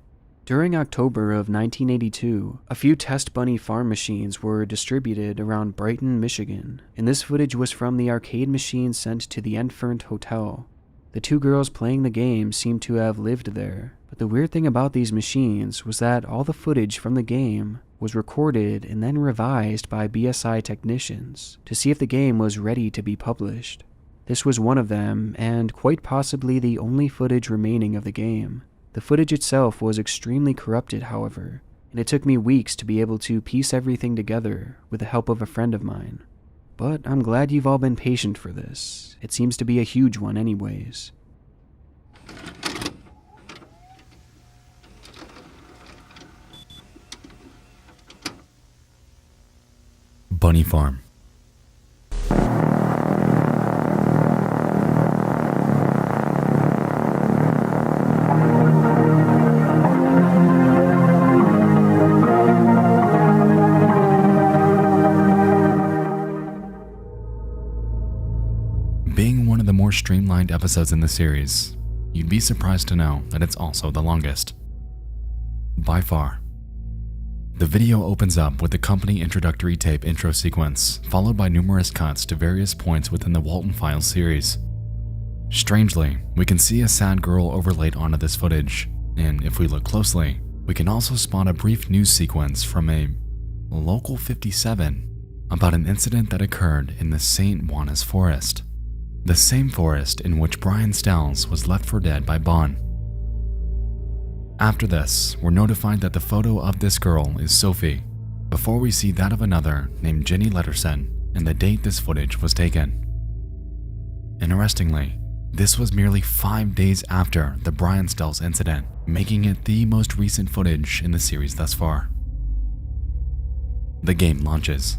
During October of 1982, a few Test Bunny farm machines were distributed around Brighton, Michigan, and this footage was from the arcade machine sent to the Enfant Hotel. The two girls playing the game seemed to have lived there, but the weird thing about these machines was that all the footage from the game was recorded and then revised by BSI technicians to see if the game was ready to be published. This was one of them, and quite possibly the only footage remaining of the game. The footage itself was extremely corrupted, however, and it took me weeks to be able to piece everything together with the help of a friend of mine. But I'm glad you've all been patient for this. It seems to be a huge one anyways. Bunny Farm. Being one of the more streamlined episodes in the series, you'd be surprised to know that it's also the longest. By far. The video opens up with the company introductory tape intro sequence, followed by numerous cuts to various points within the Walten Files series. Strangely, we can see a sad girl overlaid onto this footage, and if we look closely, we can also spot a brief news sequence from a Local 57 about an incident that occurred in the St. Juanas forest, the same forest in which Brian Stells was left for dead by Bond. After this, we're notified that the photo of this girl is Sophie, before we see that of another named Jenny Letterson and the date this footage was taken. Interestingly, this was merely 5 days after the Brian Stells incident, making it the most recent footage in the series thus far. The game launches.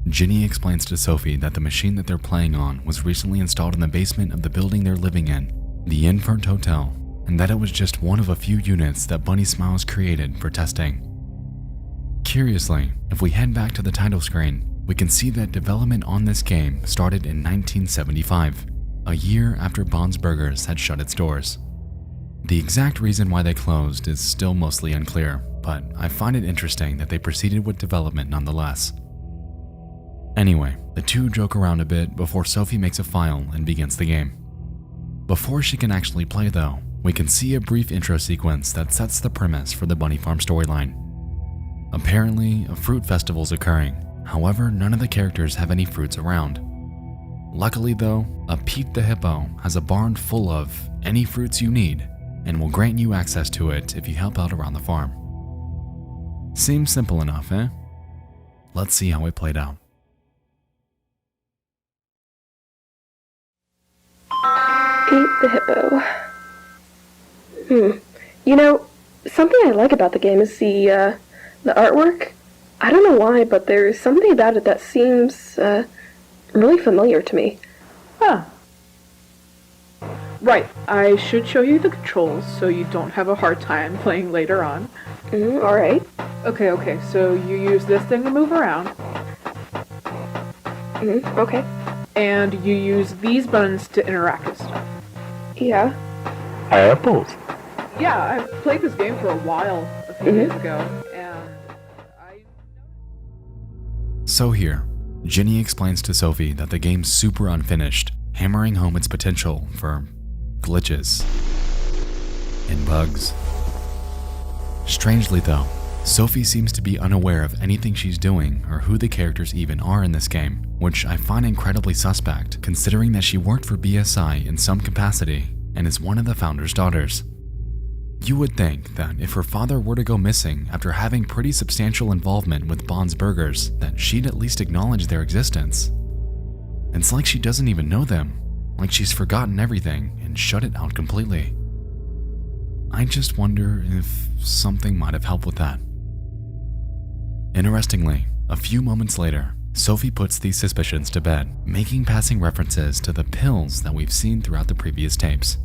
Ginny explains to Sophie that the machine that they're playing on was recently installed in the basement of the building they're living in, the Enfant Hotel, and that it was just one of a few units that Bunny Smiles created for testing. Curiously, if we head back to the title screen, we can see that development on this game started in 1975, a year after Bond's Burgers had shut its doors. The exact reason why they closed is still mostly unclear, but I find it interesting that they proceeded with development nonetheless. Anyway, the two joke around a bit before Sophie makes a file and begins the game. Before she can actually play though, we can see a brief intro sequence that sets the premise for the Bunny Farm storyline. Apparently, a fruit festival is occurring, however none of the characters have any fruits around. Luckily though, a Pete the Hippo has a barn full of any fruits you need and will grant you access to it if you help out around the farm. Seems simple enough, eh? Let's see how it played out. Pete the Hippo. You know, something I like about the game is the artwork. I don't know why, but there's something about it that seems, really familiar to me. Huh. Right, I should show you the controls so you don't have a hard time playing later on. Alright. Okay, so you use this thing to move around. Okay. And you use these buttons to interact with stuff. Yeah. Apples. Yeah, I played this game for a while a few days ago, and So here, Ginny explains to Sophie that the game's super unfinished, hammering home its potential for glitches and bugs. Strangely though, Sophie seems to be unaware of anything she's doing or who the characters even are in this game, which I find incredibly suspect considering that she worked for BSI in some capacity and is one of the founder's daughters. You would think that if her father were to go missing after having pretty substantial involvement with Bond's Burgers, that she'd at least acknowledge their existence. It's like she doesn't even know them, like she's forgotten everything and shut it out completely. I just wonder if something might have helped with that. Interestingly, a few moments later, Sophie puts these suspicions to bed, making passing references to the pills that we've seen throughout the previous tapes.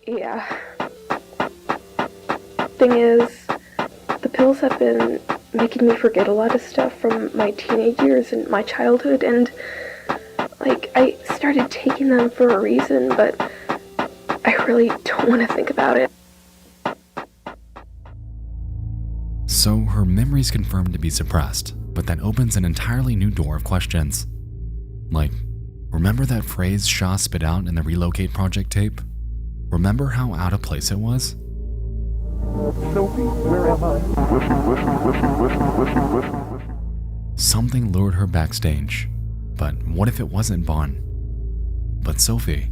Yeah. Thing is, the pills have been making me forget a lot of stuff from my teenage years and my childhood, and I started taking them for a reason, but I really don't want to think about it. So her memory's confirmed to be suppressed, but that opens an entirely new door of questions. Like, remember that phrase Shaw spit out in the Relocate Project tape? Remember how out of place it was? Sophie, where am I? Listen. Something lured her backstage. But what if it wasn't Bond, but Sophie?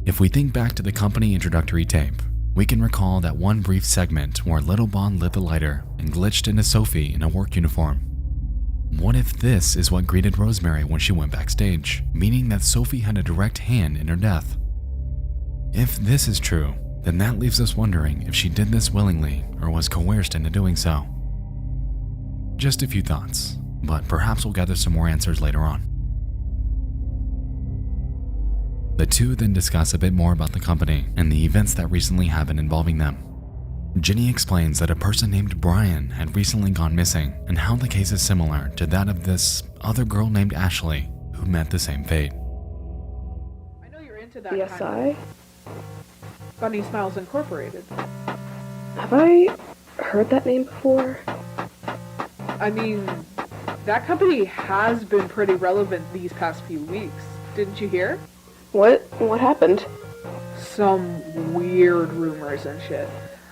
If we think back to the company introductory tape, we can recall that one brief segment where little Bond lit the lighter and glitched into Sophie in a work uniform. What if this is what greeted Rosemary when she went backstage, meaning that Sophie had a direct hand in her death? If this is true, then that leaves us wondering if she did this willingly or was coerced into doing so. Just a few thoughts, but perhaps we'll gather some more answers later on. The two then discuss a bit more about the company and the events that recently happened involving them. Ginny explains that a person named Brian had recently gone missing and how the case is similar to that of this other girl named Ashley who met the same fate. I know you're into that BSI? kind of Bunny Smiles Incorporated. Have I heard that name before? I mean, that company has been pretty relevant these past few weeks. Didn't you hear? What happened? Some weird rumors and shit.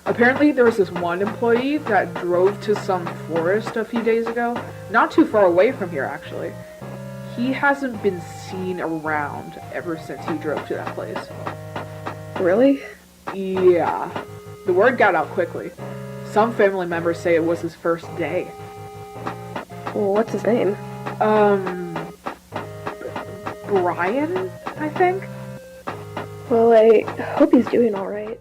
Apparently there was this one employee that drove to some forest a few days ago. Not too far away from here, actually. He hasn't been seen around ever since he drove to that place. Really? Yeah. The word got out quickly. Some family members say it was his first day. Well, what's his name? Brian, I think? Well, I hope he's doing alright.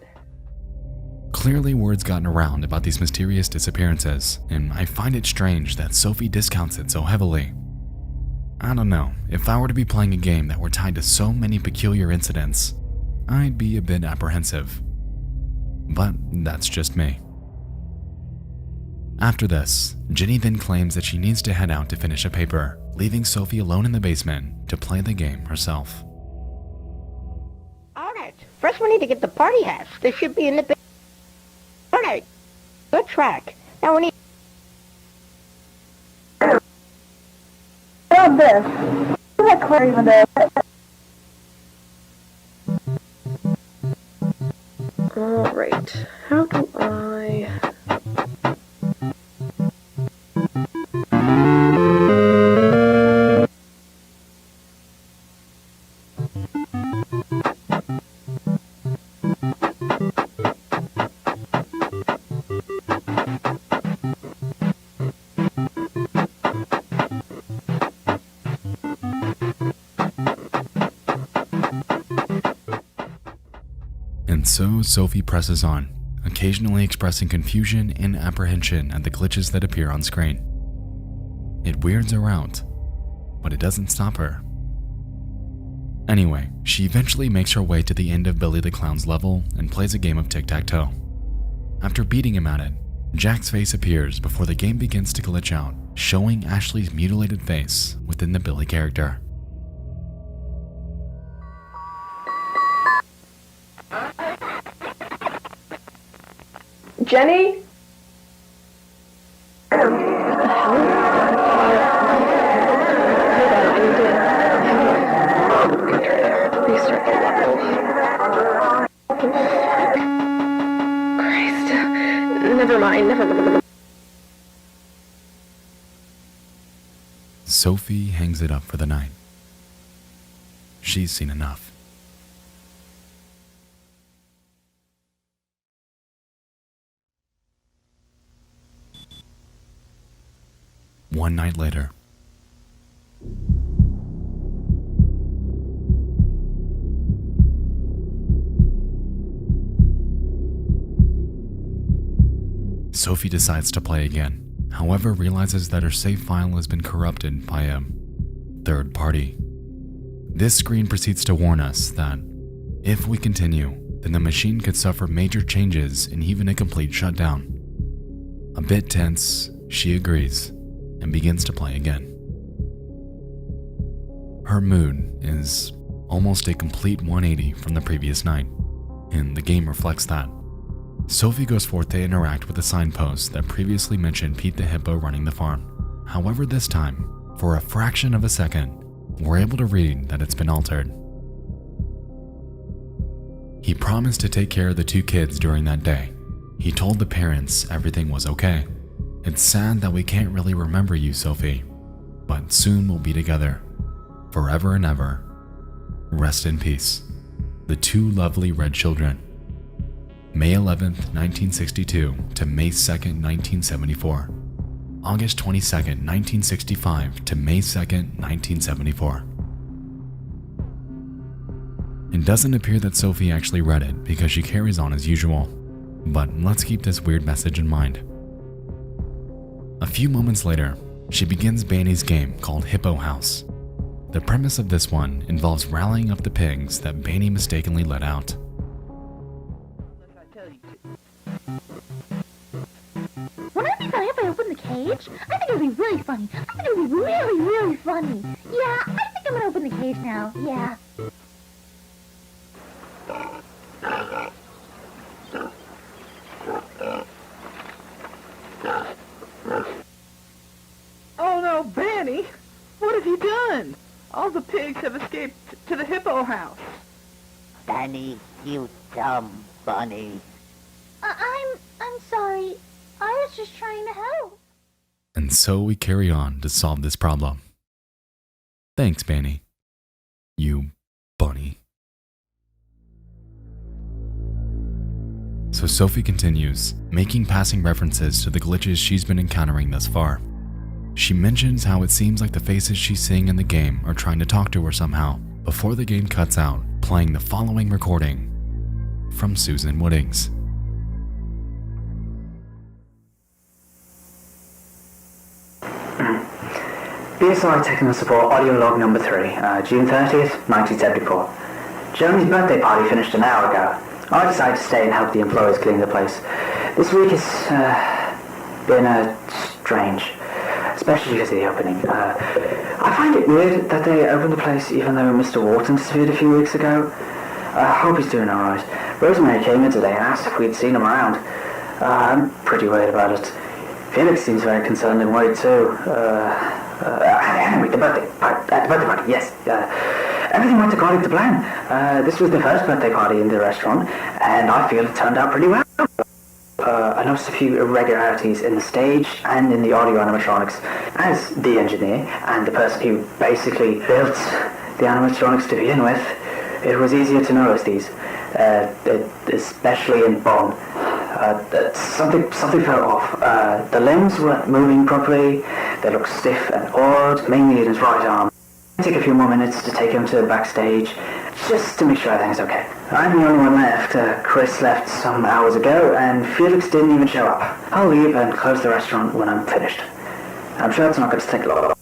Clearly word's gotten around about these mysterious disappearances, and I find it strange that Sophie discounts it so heavily. I don't know, if I were to be playing a game that were tied to so many peculiar incidents, I'd be a bit apprehensive. But that's just me. After this, Ginny then claims that she needs to head out to finish a paper, leaving Sophie alone in the basement to play the game herself. Alright, first we need to get the party hats. They should be in the Alright, good track. Now we need... On this. Is that clear even there? Alright, how do I... And so Sophie presses on, occasionally expressing confusion and apprehension at the glitches that appear on screen. It weirds her out, but it doesn't stop her. Anyway, she eventually makes her way to the end of Billy the Clown's level and plays a game of tic-tac-toe. After beating him at it, Jack's face appears before the game begins to glitch out, showing Ashley's mutilated face within the Billy character. Jenny? What the hell? Hold on, I need to restart the level. Christ. Never mind. Sophie hangs it up for the night. She's seen enough. One night later. Sophie decides to play again, however realizes that her save file has been corrupted by a third party. This screen proceeds to warn us that if we continue, then the machine could suffer major changes and even a complete shutdown. A bit tense, she agrees and begins to play again. Her mood is almost a complete 180 from the previous night, and the game reflects that. Sophie goes forth to interact with the signpost that previously mentioned Pete the Hippo running the farm. However, this time, for a fraction of a second, we're able to read that it's been altered. He promised to take care of the 2 kids during that day. He told the parents everything was okay. It's sad that we can't really remember you, Sophie, but soon we'll be together, forever and ever. Rest in peace. The 2 lovely red children. May 11th, 1962 to May 2nd, 1974. August 22nd, 1965 to May 2nd, 1974. It doesn't appear that Sophie actually read it because she carries on as usual, but let's keep this weird message in mind. A few moments later, she begins Banny's game called Hippo House. The premise of this one involves rallying up the pigs that Banny mistakenly let out. Wouldn't it be funny if I opened the cage? I think it would be really funny. I think it would be really, really funny. Yeah, I think I'm gonna open the cage now. Yeah. Oh no, Banny! What have you done? All the pigs have escaped to the Hippo House. Banny, you dumb bunny. I'm sorry. I was just trying to help. And so we carry on to solve this problem. Thanks, Banny. You bunny. So Sophie continues, making passing references to the glitches she's been encountering thus far. She mentions how it seems like the faces she's seeing in the game are trying to talk to her somehow, before the game cuts out, playing the following recording from Susan Woodings. BSI Technical Support Audio Log Number 3, June 30th, 1974. Jeremy's birthday party finished an hour ago. I decided to stay and help the employees clean the place. This week has been strange, especially because of the opening. I find it weird that they opened the place even though Mr. Walten disappeared a few weeks ago. I hope he's doing alright. Rosemary came in today and asked if we'd seen him around. I'm pretty worried about it. Felix seems very concerned and worried too. Anyway, the birthday party, yes. Everything went according to plan. This was the first birthday party in the restaurant, and I feel it turned out pretty well. I noticed a few irregularities in the stage and in the audio animatronics. As the engineer and the person who basically built the animatronics to begin with, it was easier to notice these, especially in Bond. Something fell off. The limbs weren't moving properly. They looked stiff and odd, mainly in his right arm. It took a few more minutes to take him to the backstage, just to make sure everything's okay. I'm the only one left. Chris left some hours ago, and Felix didn't even show up. I'll leave and close the restaurant when I'm finished. I'm sure it's not going to take long.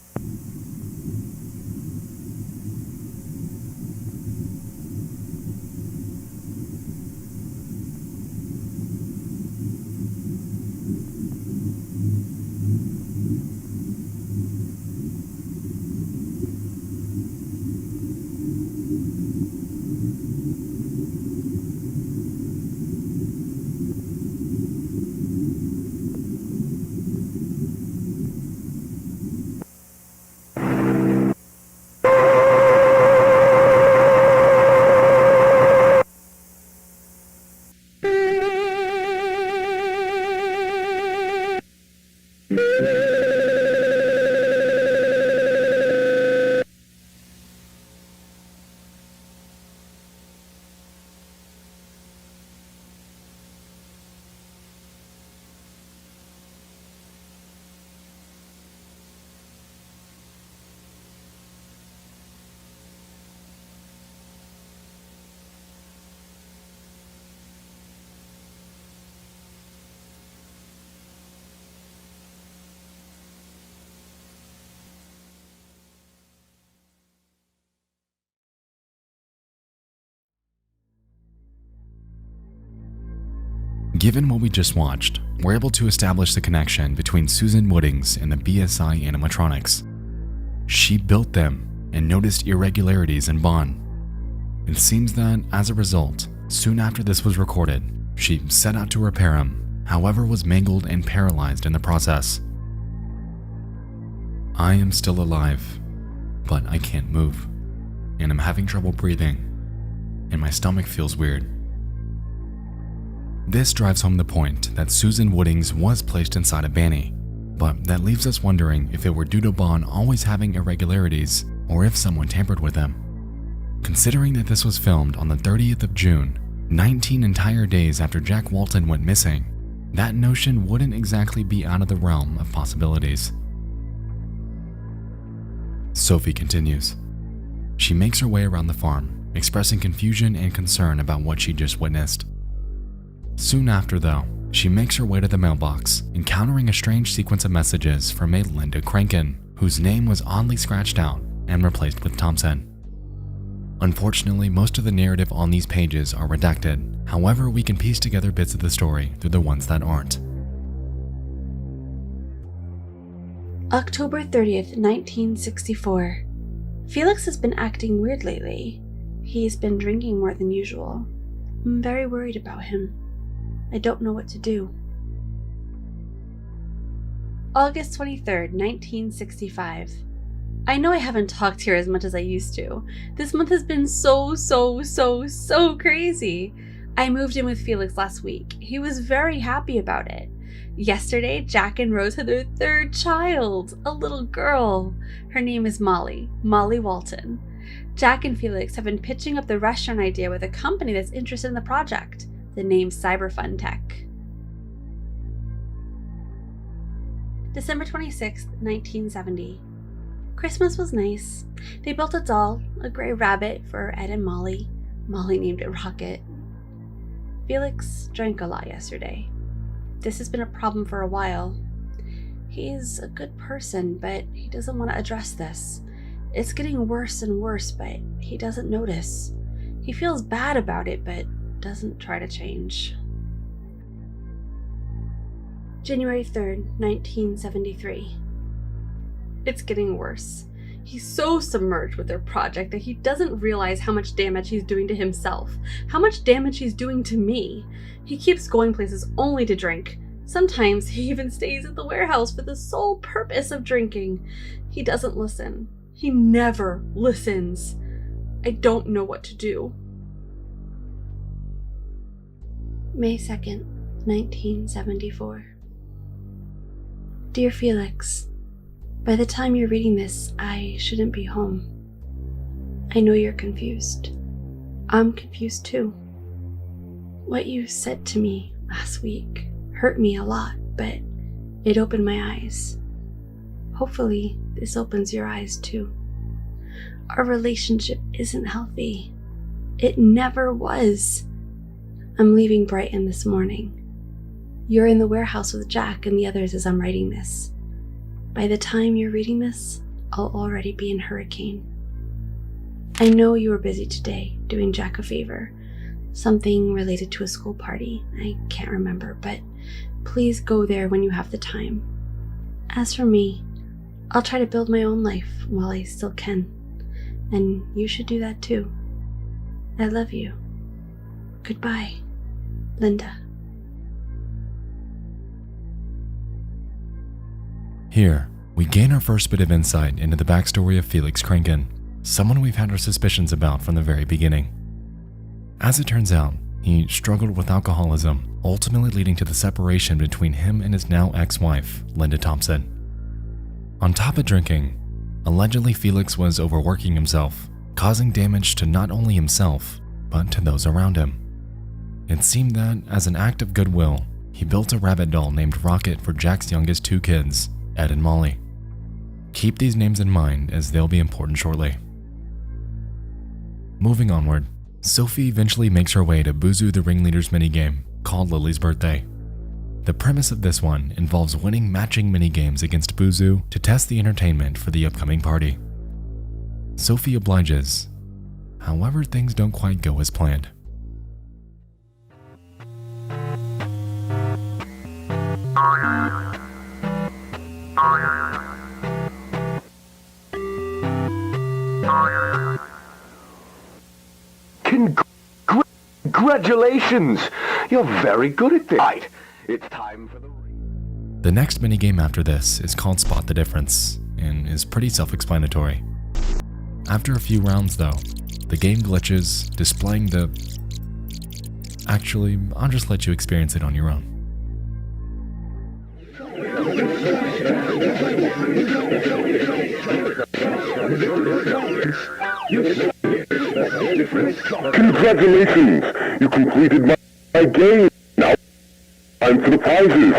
Given what we just watched, we're able to establish the connection between Susan Woodings and the BSI animatronics. She built them and noticed irregularities in Bond. It seems that, as a result, soon after this was recorded, she set out to repair him, however was mangled and paralyzed in the process. I am still alive, but I can't move, and I'm having trouble breathing, and my stomach feels weird. This drives home the point that Susan Woodings was placed inside a Banny, but that leaves us wondering if it were due to Bond always having irregularities or if someone tampered with them. Considering that this was filmed on the 30th of June, 19 entire days after Jack Walton went missing, that notion wouldn't exactly be out of the realm of possibilities. Sophie continues. She makes her way around the farm, expressing confusion and concern about what she just witnessed. Soon after, though, she makes her way to the mailbox, encountering a strange sequence of messages from a Linda Crankin, whose name was oddly scratched out and replaced with Thompson. Unfortunately, most of the narrative on these pages are redacted. However, we can piece together bits of the story through the ones that aren't. October 30th, 1964. Felix has been acting weird lately. He's been drinking more than usual. I'm very worried about him. I don't know what to do. August 23rd, 1965. I know I haven't talked here as much as I used to. This month has been so crazy. I moved in with Felix last week. He was very happy about it. Yesterday, Jack and Rose had their third child, a little girl. Her name is Molly Walten. Jack and Felix have been pitching up the restaurant idea with a company that's interested in the project. The name Cyberfun Tech. December 26th, 1970. Christmas was nice. They built a doll, a gray rabbit, for Ed and Molly. Molly named it Rocket. Felix drank a lot yesterday. This has been a problem for a while. He's a good person, but he doesn't want to address this. It's getting worse and worse, but he doesn't notice. He feels bad about it, but doesn't try to change. January 3rd, 1973. It's getting worse. He's so submerged with their project that he doesn't realize how much damage he's doing to himself, how much damage he's doing to me. He keeps going places only to drink. Sometimes he even stays at the warehouse for the sole purpose of drinking. He doesn't listen. He never listens. I don't know what to do. May 2nd, 1974. Dear Felix, by the time you're reading this, I shouldn't be home. I know you're confused. I'm confused too. What you said to me last week hurt me a lot, but it opened my eyes. Hopefully, this opens your eyes too. Our relationship isn't healthy. It never was. I'm leaving Brighton this morning. You're in the warehouse with Jack and the others as I'm writing this. By the time you're reading this, I'll already be in Hurricane. I know you were busy today doing Jack a favor. Something related to a school party. I can't remember, but please go there when you have the time. As for me, I'll try to build my own life while I still can. And you should do that too. I love you. Goodbye, Linda. Here, we gain our first bit of insight into the backstory of Felix Crankin, someone we've had our suspicions about from the very beginning. As it turns out, he struggled with alcoholism, ultimately leading to the separation between him and his now ex-wife, Linda Thompson. On top of drinking, allegedly Felix was overworking himself, causing damage to not only himself, but to those around him. It seemed that, as an act of goodwill, he built a rabbit doll named Rocket for Jack's youngest two kids, Ed and Molly. Keep these names in mind as they'll be important shortly. Moving onward, Sophie eventually makes her way to Buzu the Ringleader's minigame, called Lily's Birthday. The premise of this one involves winning matching minigames against Buzu to test the entertainment for the upcoming party. Sophie obliges. However, things don't quite go as planned. Congratulations! You're very good at this. Right. It's time for the... The next minigame after this is called Spot the Difference, and is pretty self-explanatory. After a few rounds though, the game glitches, displaying the... Actually, I'll just let you experience it on your own. Congratulations! You completed my game. Now, time for the prizes.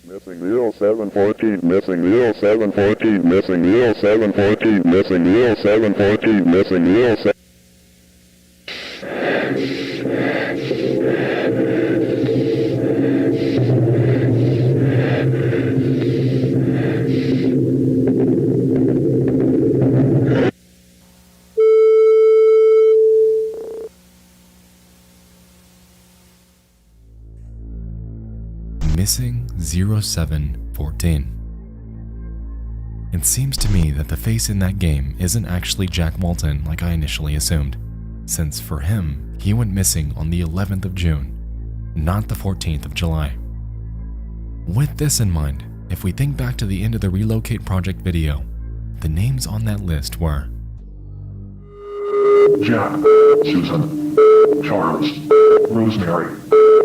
Missing 0714, missing 0714, missing 0714, missing 0714, missing 07. Missing 0714. It seems to me that the face in that game isn't actually Jack Walten like I initially assumed, since for him, he went missing on the 11th of June, not the 14th of July. With this in mind, if we think back to the end of the Relocate Project video, the names on that list were Jack, Susan, Charles, Rosemary,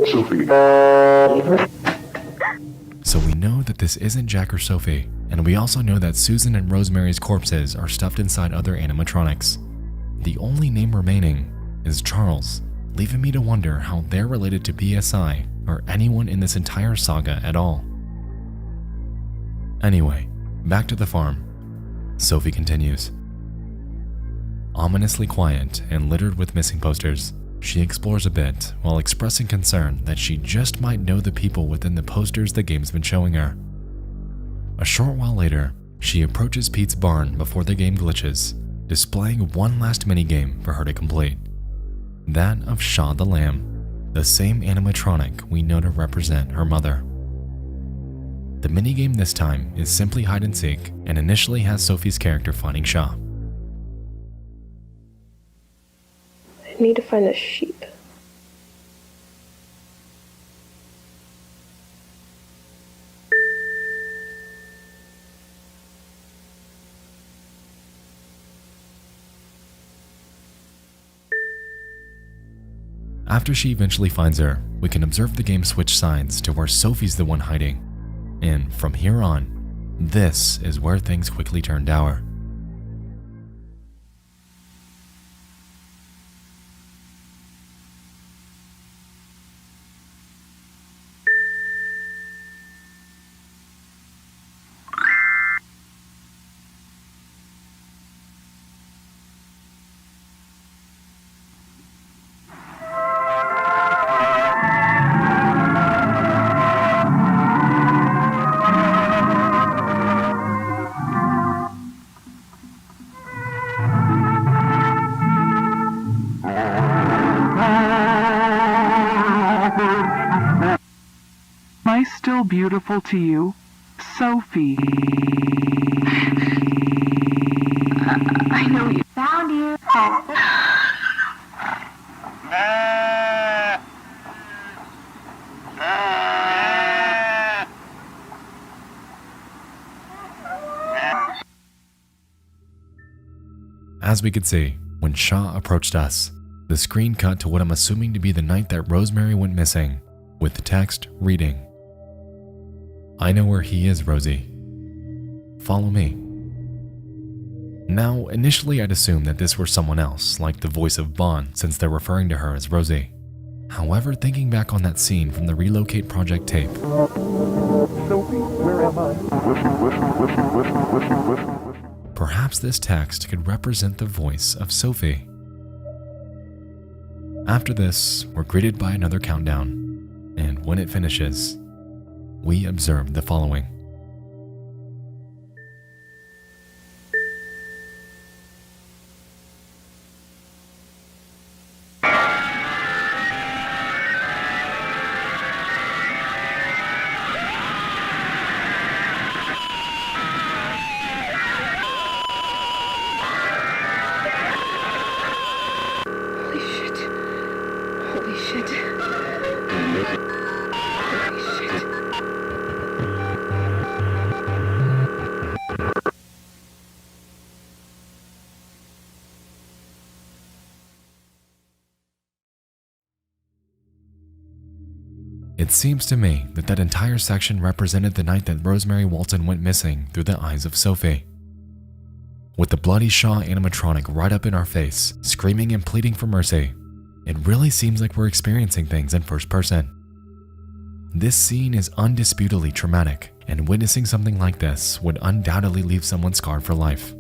Sophie. So we know that this isn't Jack or Sophie, and we also know that Susan and Rosemary's corpses are stuffed inside other animatronics. The only name remaining is Charles, leaving me to wonder how they're related to BSI or anyone in this entire saga at all. Anyway, back to the farm. Sophie continues. Ominously quiet and littered with missing posters, she explores a bit while expressing concern that she just might know the people within the posters the game's been showing her. A short while later, she approaches Pete's barn before the game glitches, displaying one last minigame for her to complete. That of Shaw the Lamb, the same animatronic we know to represent her mother. The minigame this time is simply hide and seek and initially has Sophie's character finding Shaw. I need to find a sheep. After she eventually finds her, we can observe the game switch sides to where Sophie's the one hiding. And from here on, this is where things quickly turn dour. Am I still beautiful to you? Sophie. I know you. Found you. As we could see, when Shaw approached us, the screen cut to what I'm assuming to be the night that Rosemary went missing, with the text reading, "I know where he is, Rosie. Follow me." Now, initially I'd assumed that this were someone else, like the voice of Bond, since they're referring to her as Rosie. However, thinking back on that scene from the Relocate Project tape, Sophie, where am I? perhaps this text could represent the voice of Sophie. After this, we're greeted by another countdown, and when it finishes, we observe the following. It seems to me that that entire section represented the night that Rosemary Walten went missing through the eyes of Sophie. With the bloody Shaw animatronic right up in our face, screaming and pleading for mercy, it really seems like we're experiencing things in first person. This scene is undisputably traumatic, and witnessing something like this would undoubtedly leave someone scarred for life.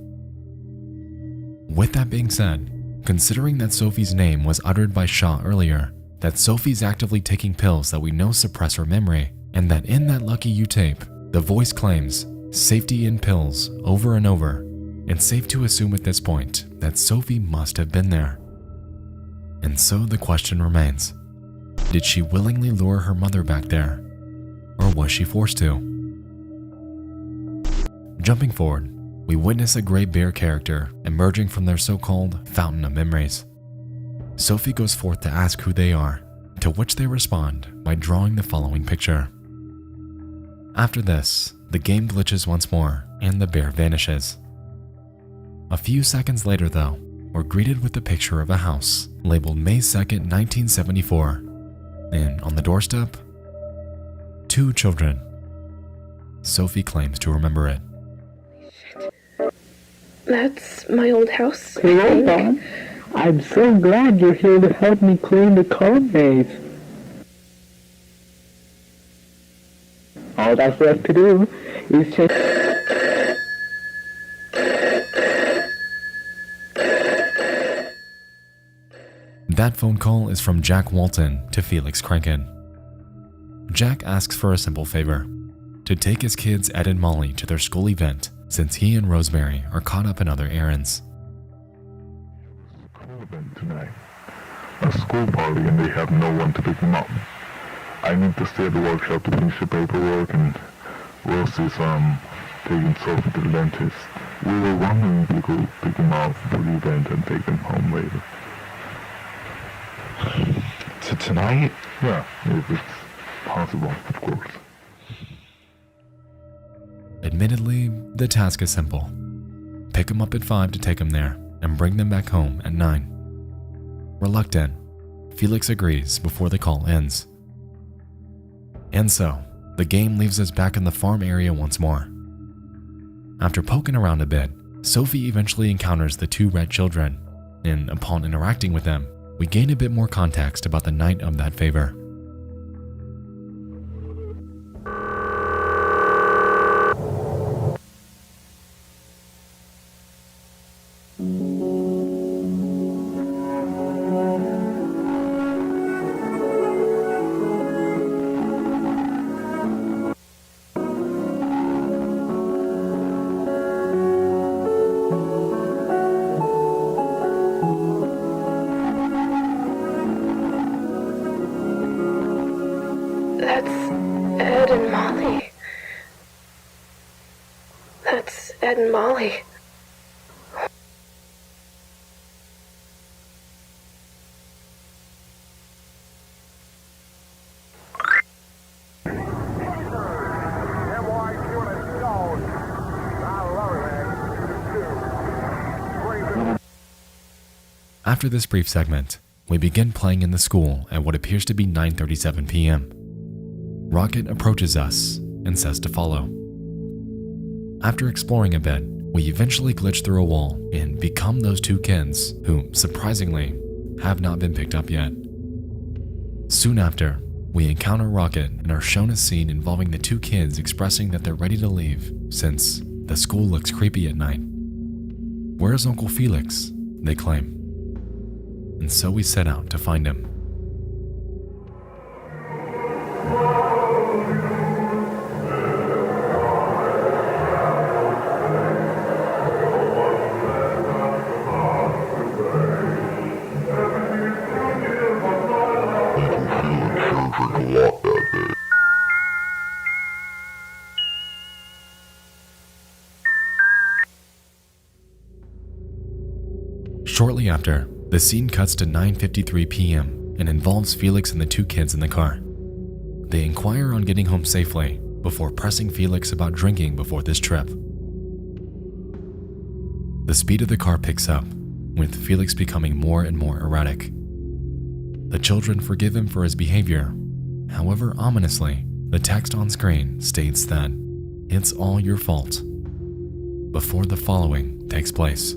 With that being said, considering that Sophie's name was uttered by Shaw earlier, that Sophie's actively taking pills that we know suppress her memory, and that in that Lucky You tape, the voice claims safety in pills over and over, it's safe to assume at this point that Sophie must have been there. And so the question remains, did she willingly lure her mother back there, or was she forced to? Jumping forward, we witness a gray bear character emerging from their so-called fountain of memories. Sophie goes forth to ask who they are, to which they respond by drawing the following picture. After this, the game glitches once more and the bear vanishes. A few seconds later though, we're greeted with the picture of a house labeled May 2nd, 1974, and on the doorstep, 2 children. Sophie claims to remember it. That's my old house. Hey, Bob. I'm so glad you're here to help me clean the code base. All that's left to do is just... That phone call is from Jack Walten to Felix Kranken. Jack asks for a simple favor, to take his kids Ed and Molly to their school event since he and Rosemary are caught up in other errands. Tonight, a school party, and they have no one to pick them up. I need to stay at the workshop to finish the paperwork, and Rosie's taking Sophie to the dentist. We were wondering if we could pick them up for the event and take them home later. Tonight? Yeah, if it's possible, of course. Admittedly, the task is simple. Pick them up at 5 to take them there, and bring them back home at 9. Reluctant, Felix agrees before the call ends. And so, the game leaves us back in the farm area once more. After poking around a bit, Sophie eventually encounters the 2 red children, and upon interacting with them, we gain a bit more context about the night of that favor. Ed and Molly. After this brief segment, we begin playing in the school at what appears to be 9:37 p.m. Rocket approaches us and says to follow. After exploring a bit, we eventually glitch through a wall and become those 2 kids who, surprisingly, have not been picked up yet. Soon after, we encounter Rocket and are shown a scene involving the 2 kids expressing that they're ready to leave since the school looks creepy at night. "Where's Uncle Felix?" they claim. And so we set out to find him. Shortly after, the scene cuts to 9:53 p.m. and involves Felix and the 2 kids in the car. They inquire on getting home safely before pressing Felix about drinking before this trip. The speed of the car picks up, with Felix becoming more and more erratic. The children forgive him for his behavior, However, ominously, the text on screen states that it's all your fault before the following takes place.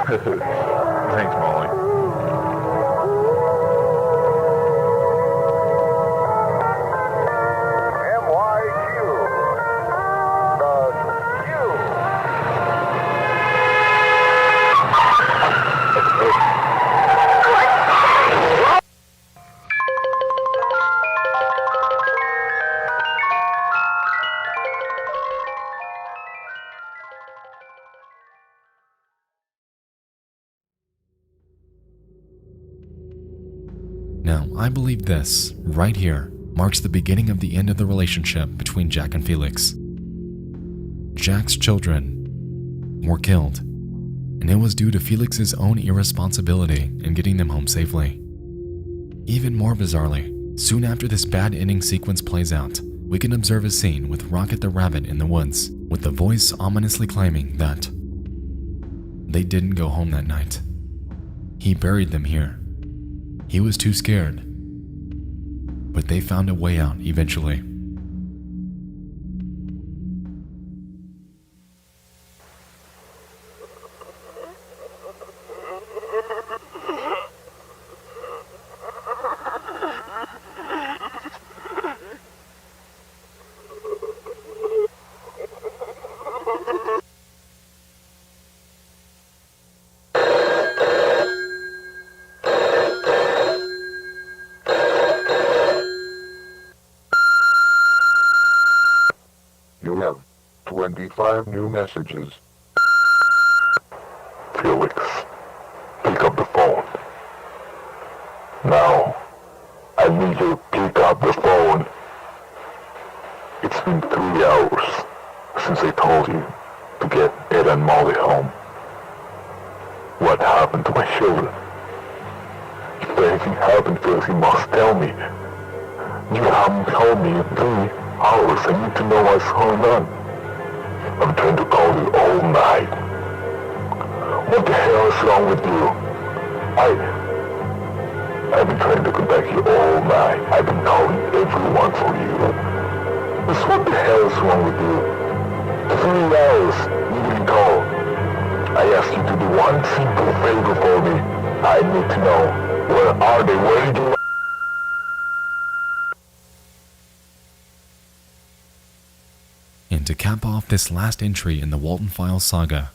Thanks, Molly. Now, I believe this, right here, marks the beginning of the end of the relationship between Jack and Felix. Jack's children were killed, and it was due to Felix's own irresponsibility in getting them home safely. Even more bizarrely, soon after this bad ending sequence plays out, we can observe a scene with Rocket the Rabbit in the woods, with the voice ominously claiming that they didn't go home that night. He buried them here. He was too scared, but they found a way out eventually. You have 25 new messages. Felix, pick up the phone. Now, I need you to pick up the phone. It's been 3 hours since I told you to get Ed and Molly home. What happened to my children? If anything happened, Felix, you must tell me. You haven't told me in 3 hours. I need to know what's going on. I'm trying to call you all night. What the hell is wrong with you? I've been trying to contact you all night. I've been calling everyone for you. Just what the hell is wrong with you? 3 hours, you didn't call. I asked you to do one simple favor for me. I need to know, where are they? Where did you... And to cap off this last entry in the Walten Files saga,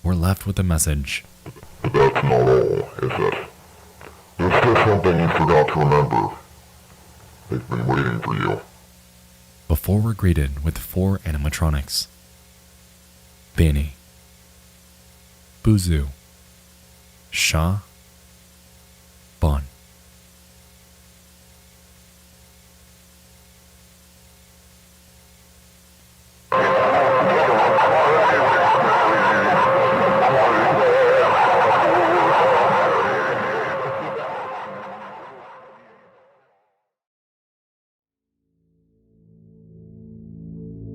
we're left with a message. But that's not all, is it? There's still something you forgot to remember. They've been waiting for you. Before we're greeted with 4 animatronics. Benny, Buzu, Shah, Bon.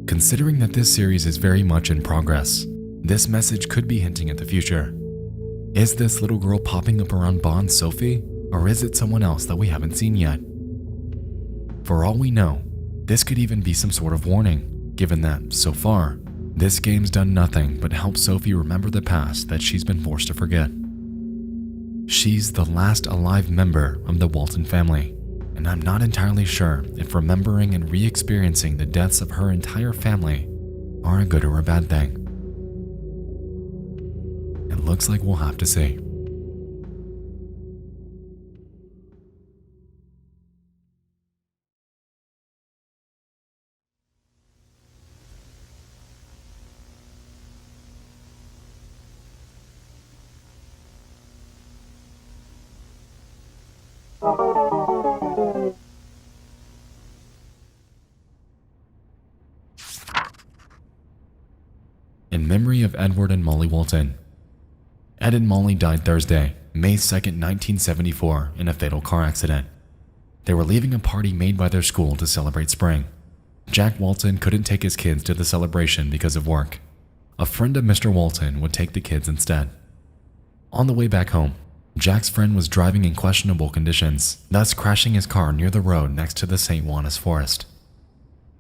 Considering that this series is very much in progress, this message could be hinting at the future. Is this little girl popping up around Bond's Sophie, or is it someone else that we haven't seen yet? For all we know, this could even be some sort of warning, given that, so far, this game's done nothing but help Sophie remember the past that she's been forced to forget. She's the last alive member of the Walten family, and I'm not entirely sure if remembering and re-experiencing the deaths of her entire family are a good or a bad thing. It looks like we'll have to see. In memory of Edward and Molly Walten. Ed and Molly died Thursday, May 2nd, 1974, in a fatal car accident. They were leaving a party made by their school to celebrate spring. Jack Walten couldn't take his kids to the celebration because of work. A friend of Mr. Walten would take the kids instead. On the way back home, Jack's friend was driving in questionable conditions, thus crashing his car near the road next to the St. Juanas forest.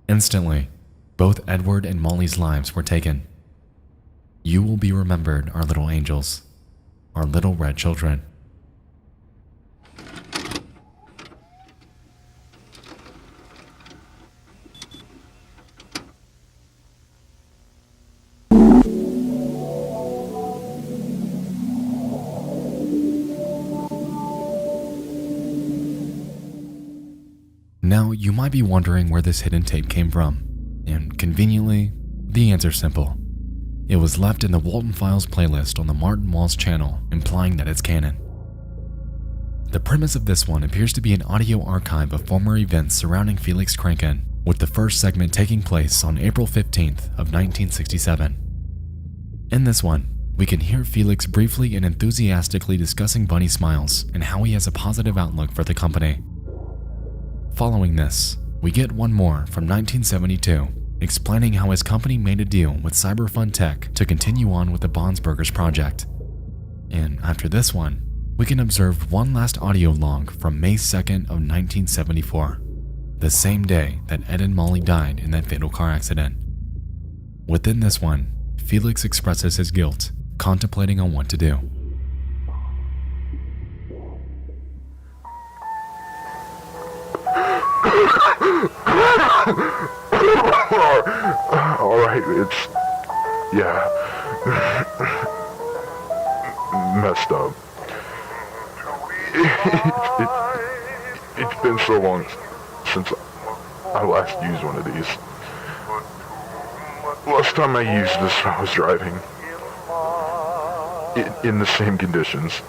Instantly, both Edward and Molly's lives were taken. You will be remembered, our little angels, our little red children. Now, you might be wondering where this hidden tape came from, and conveniently, the answer's simple. It was left in the Walten Files playlist on the Martin Walls channel, implying that it's canon. The premise of this one appears to be an audio archive of former events surrounding Felix Kranken, with the first segment taking place on April 15th of 1967. In this one, we can hear Felix briefly and enthusiastically discussing Bunny Smiles and how he has a positive outlook for the company. Following this, we get one more from 1972, explaining how his company made a deal with Cyberfun Tech to continue on with the Bonsburgers project. And after this one, we can observe one last audio log from May 2nd of 1974, the same day that Ed and Molly died in that fatal car accident. Within this one, Felix expresses his guilt, contemplating on what to do. Alright, messed up. It's been so long since I last used one of these. Last time I used this, I was driving in the same conditions.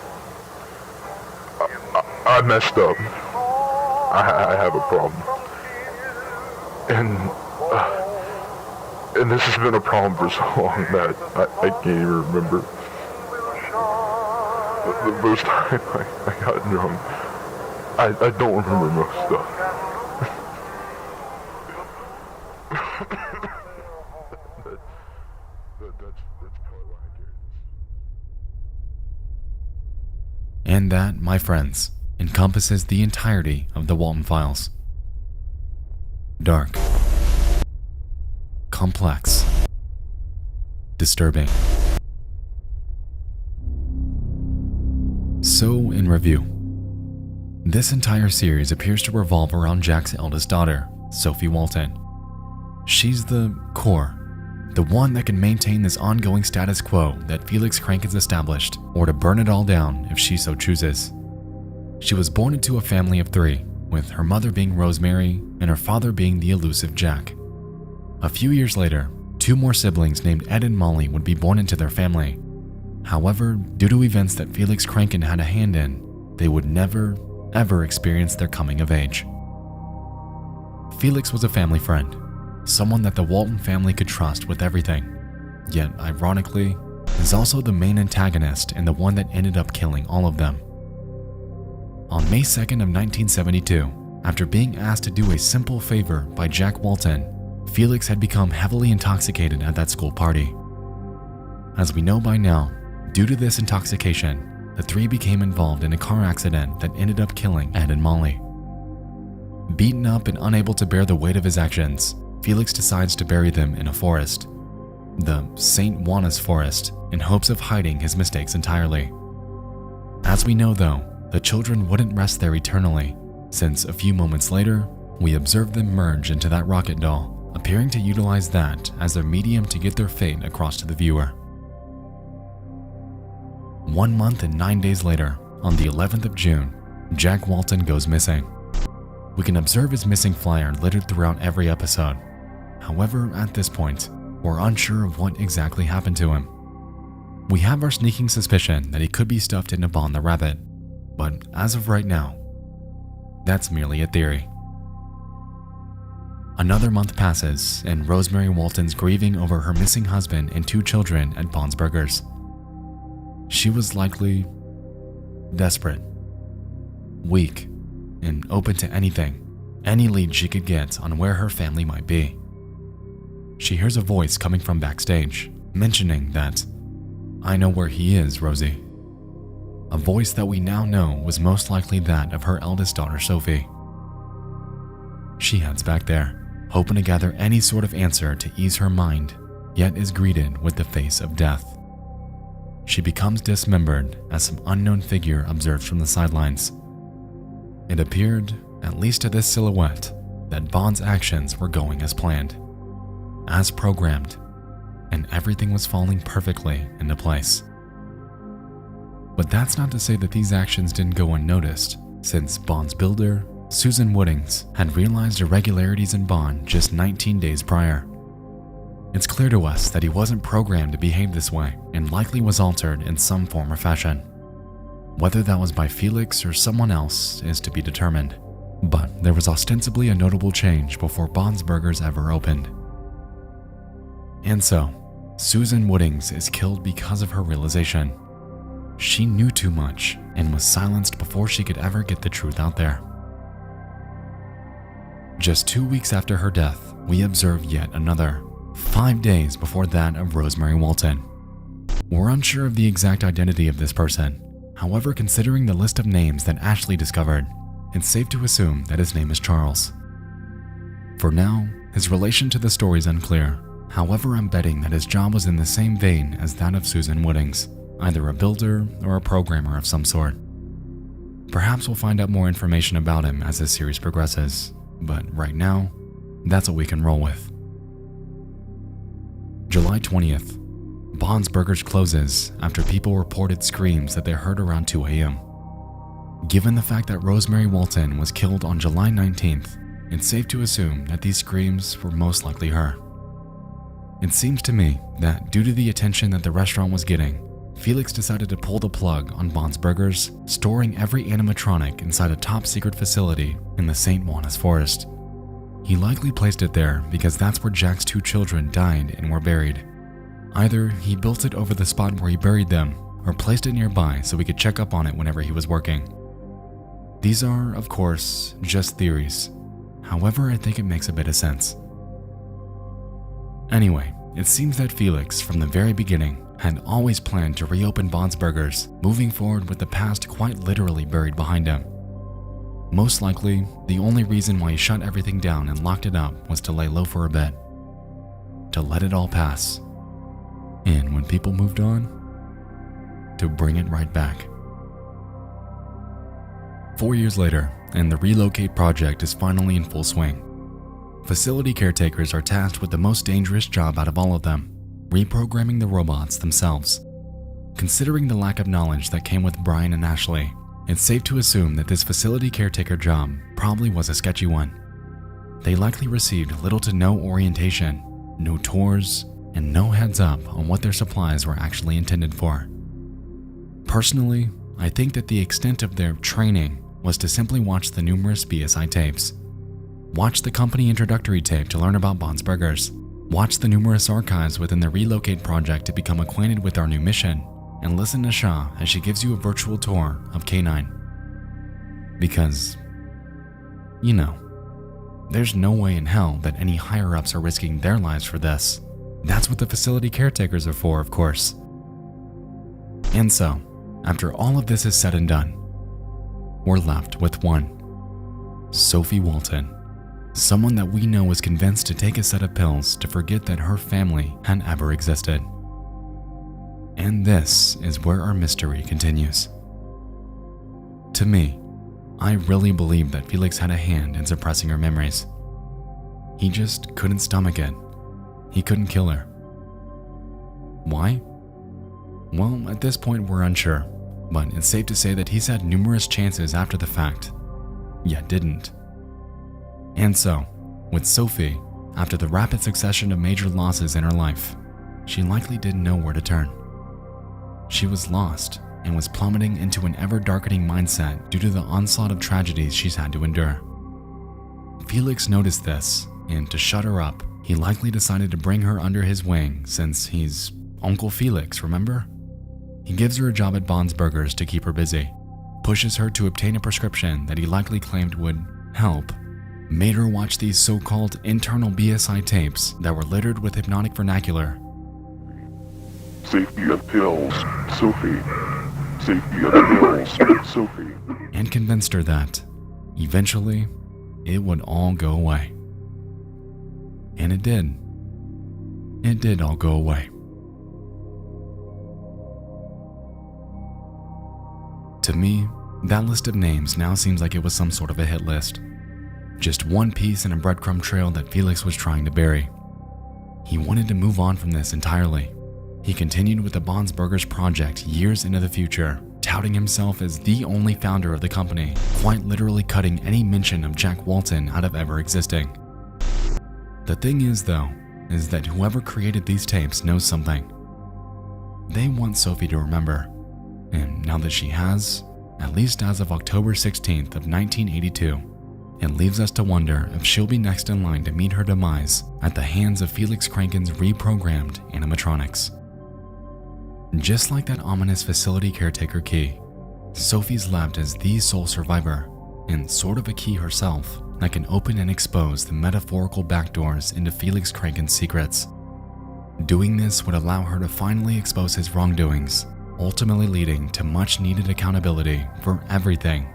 I messed up. I have a problem. And this has been a problem for so long that I can't even remember. The first time I got drunk, I don't remember most stuff. That's probably why I carry this. And that, my friends, encompasses the entirety of the Walten Files. Dark, complex, disturbing. So, in review, this entire series appears to revolve around Jack's eldest daughter, Sophie Walten. She's the core, the one that can maintain this ongoing status quo that Felix Kranken's established, or to burn it all down if she so chooses. She was born into a family of 3, with her mother being Rosemary and her father being the elusive Jack. A few years later, 2 more siblings named Ed and Molly would be born into their family. However, due to events that Felix Kranken had a hand in, they would never, ever experience their coming of age. Felix was a family friend, someone that the Walten family could trust with everything, yet ironically, is also the main antagonist and the one that ended up killing all of them. On May 2nd of 1972, after being asked to do a simple favor by Jack Walten, Felix had become heavily intoxicated at that school party. As we know by now, due to this intoxication, the 3 became involved in a car accident that ended up killing Ed and Molly. Beaten up and unable to bear the weight of his actions, Felix decides to bury them in a forest, the St. Juanas forest, in hopes of hiding his mistakes entirely. As we know though, the children wouldn't rest there eternally, since a few moments later, we observed them merge into that rocket doll, appearing to utilize that as their medium to get their fate across to the viewer. 1 month and 9 days later, on the 11th of June, Jack Walten goes missing. We can observe his missing flyer littered throughout every episode. However, at this point, we're unsure of what exactly happened to him. We have our sneaking suspicion that he could be stuffed into Bon the Rabbit, but as of right now, that's merely a theory. Another month passes, and Rosemary Walten's grieving over her missing husband and 2 children at Bonsburgers. She was likely desperate, weak, and open to anything, any lead she could get on where her family might be. She hears a voice coming from backstage, mentioning that, "I know where he is, Rosie." a voice that we now know was most likely that of her eldest daughter, Sophie. She heads back there, hoping to gather any sort of answer to ease her mind, yet is greeted with the face of death. She becomes dismembered as some unknown figure observes from the sidelines. It appeared, at least to this silhouette, that Bond's actions were going as planned, as programmed, and everything was falling perfectly into place. But that's not to say that these actions didn't go unnoticed, since Bond's builder, Susan Woodings, had realized irregularities in Bond just 19 days prior. It's clear to us that he wasn't programmed to behave this way and likely was altered in some form or fashion. Whether that was by Felix or someone else is to be determined, but there was ostensibly a notable change before Bond's Burgers ever opened. And so, Susan Woodings is killed because of her realization. She knew too much and was silenced before she could ever get the truth out there. Just 2 weeks after her death, we observe yet another, 5 days before that of Rosemary Walten. We're unsure of the exact identity of this person. However, considering the list of names that Ashley discovered, it's safe to assume that his name is Charles. For now, his relation to the story is unclear. However, I'm betting that his job was in the same vein as that of Susan Woodings, either a builder or a programmer of some sort. Perhaps we'll find out more information about him as this series progresses, but right now, that's what we can roll with. July 20th. Bond's Burgers closes after people reported screams that they heard around 2 a.m. Given the fact that Rosemary Walten was killed on July 19th, it's safe to assume that these screams were most likely her. It seems to me that due to the attention that the restaurant was getting, Felix decided to pull the plug on Bond's Burgers, storing every animatronic inside a top-secret facility in the St. Juanas forest. He likely placed it there because that's where Jack's 2 children died and were buried. Either he built it over the spot where he buried them, or placed it nearby so we could check up on it whenever he was working. These are, of course, just theories. However, I think it makes a bit of sense. Anyway, it seems that Felix, from the very beginning, had always planned to reopen Bond's Burgers, moving forward with the past quite literally buried behind him. Most likely, the only reason why he shut everything down and locked it up was to lay low for a bit. To let it all pass. And when people moved on, to bring it right back. 4 years later, and the relocate project is finally in full swing. Facility caretakers are tasked with the most dangerous job out of all of them, reprogramming the robots themselves. Considering the lack of knowledge that came with Brian and Ashley, it's safe to assume that this facility caretaker job probably was a sketchy one. They likely received little to no orientation, no tours, and no heads up on what their supplies were actually intended for. Personally, I think that the extent of their training was to simply watch the numerous BSI tapes. Watch the company introductory tape to learn about Bond's Burgers. Watch the numerous archives within the Relocate project to become acquainted with our new mission, and listen to Shaw as she gives you a virtual tour of K9. Because, you know, there's no way in hell that any higher-ups are risking their lives for this. That's what the facility caretakers are for, of course. And so, after all of this is said and done, we're left with one. Sophie Walten. Someone that we know was convinced to take a set of pills to forget that her family had ever existed. And this is where our mystery continues. To me, I really believe that Felix had a hand in suppressing her memories. He just couldn't stomach it. He couldn't kill her. Why? Well, at this point we're unsure, but it's safe to say that he's had numerous chances after the fact, yet didn't. And so, with Sophie, after the rapid succession of major losses in her life, she likely didn't know where to turn. She was lost and was plummeting into an ever-darkening mindset due to the onslaught of tragedies she's had to endure. Felix noticed this, and to shut her up, he likely decided to bring her under his wing since he's Uncle Felix, remember? He gives her a job at Bond's Burgers to keep her busy, pushes her to obtain a prescription that he likely claimed would help, made her watch these so-called internal BSI tapes that were littered with hypnotic vernacular. Safety and pills, Sophie. Safety of kills Sophie. And convinced her that, eventually, it would all go away. And it did. It did all go away. To me, that list of names now seems like it was some sort of a hit list. Just one piece in a breadcrumb trail that Felix was trying to bury. He wanted to move on from this entirely. He continued with the Bonsburgers project years into the future, touting himself as the only founder of the company, quite literally cutting any mention of Jack Walten out of ever existing. The thing is, though, is that whoever created these tapes knows something. They want Sophie to remember, and now that she has, at least as of October 16th of 1982, it leaves us to wonder if she'll be next in line to meet her demise at the hands of Felix Kranken's reprogrammed animatronics. Just like that ominous facility caretaker key, Sophie's left as the sole survivor, and sort of a key herself that can open and expose the metaphorical backdoors into Felix Kranken's secrets. Doing this would allow her to finally expose his wrongdoings, ultimately leading to much needed accountability for everything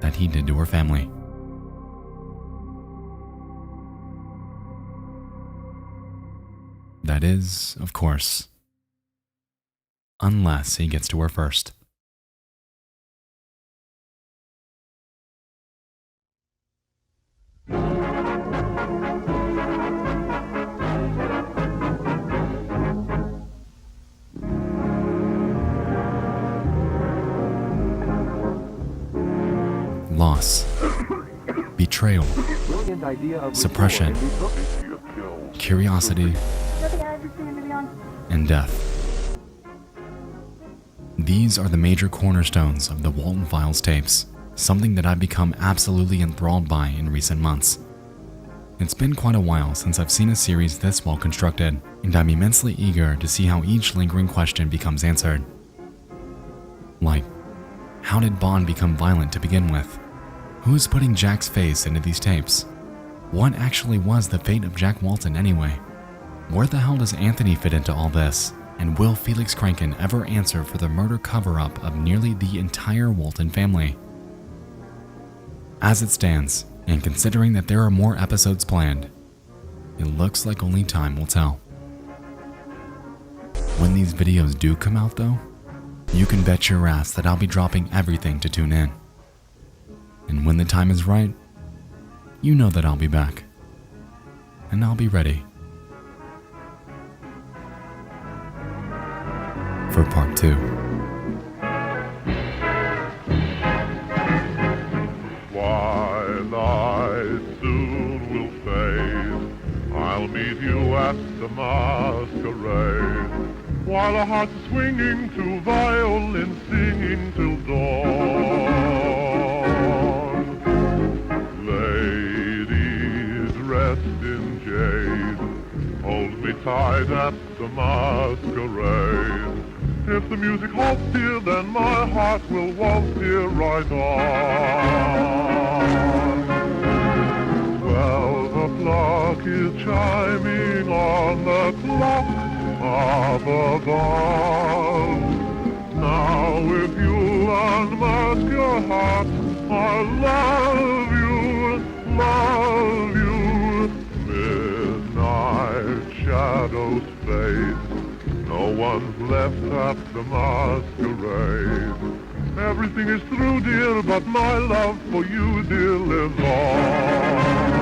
that he did to her family. That is, of course, unless he gets to her first. Loss, betrayal, suppression, curiosity, and death. These are the major cornerstones of the Walten Files tapes, something that I've become absolutely enthralled by in recent months. It's been quite a while since I've seen a series this well constructed, and I'm immensely eager to see how each lingering question becomes answered. Like, how did Bond become violent to begin with? Who's putting Jack's face into these tapes? What actually was the fate of Jack Walten anyway? Where the hell does Anthony fit into all this? And will Felix Kranken ever answer for the murder cover-up of nearly the entire Walten family? As it stands, and considering that there are more episodes planned, it looks like only time will tell. When these videos do come out though, you can bet your ass that I'll be dropping everything to tune in. And when the time is right, you know that I'll be back. And I'll be ready for part 2. Twilight soon will fade. I'll meet you at the masquerade, while our hearts are swinging to violin singing till dawn. Ladies dressed in jade, hold me tight at the masquerade. If the music halts here, then my heart will waltz here right on. 12 o'clock is chiming on the clock up above. Now if you unmask your heart, I love you, love you. Midnight shadows fade, no one's left at the masquerade. Everything is through, dear, but my love for you, dear, lives on.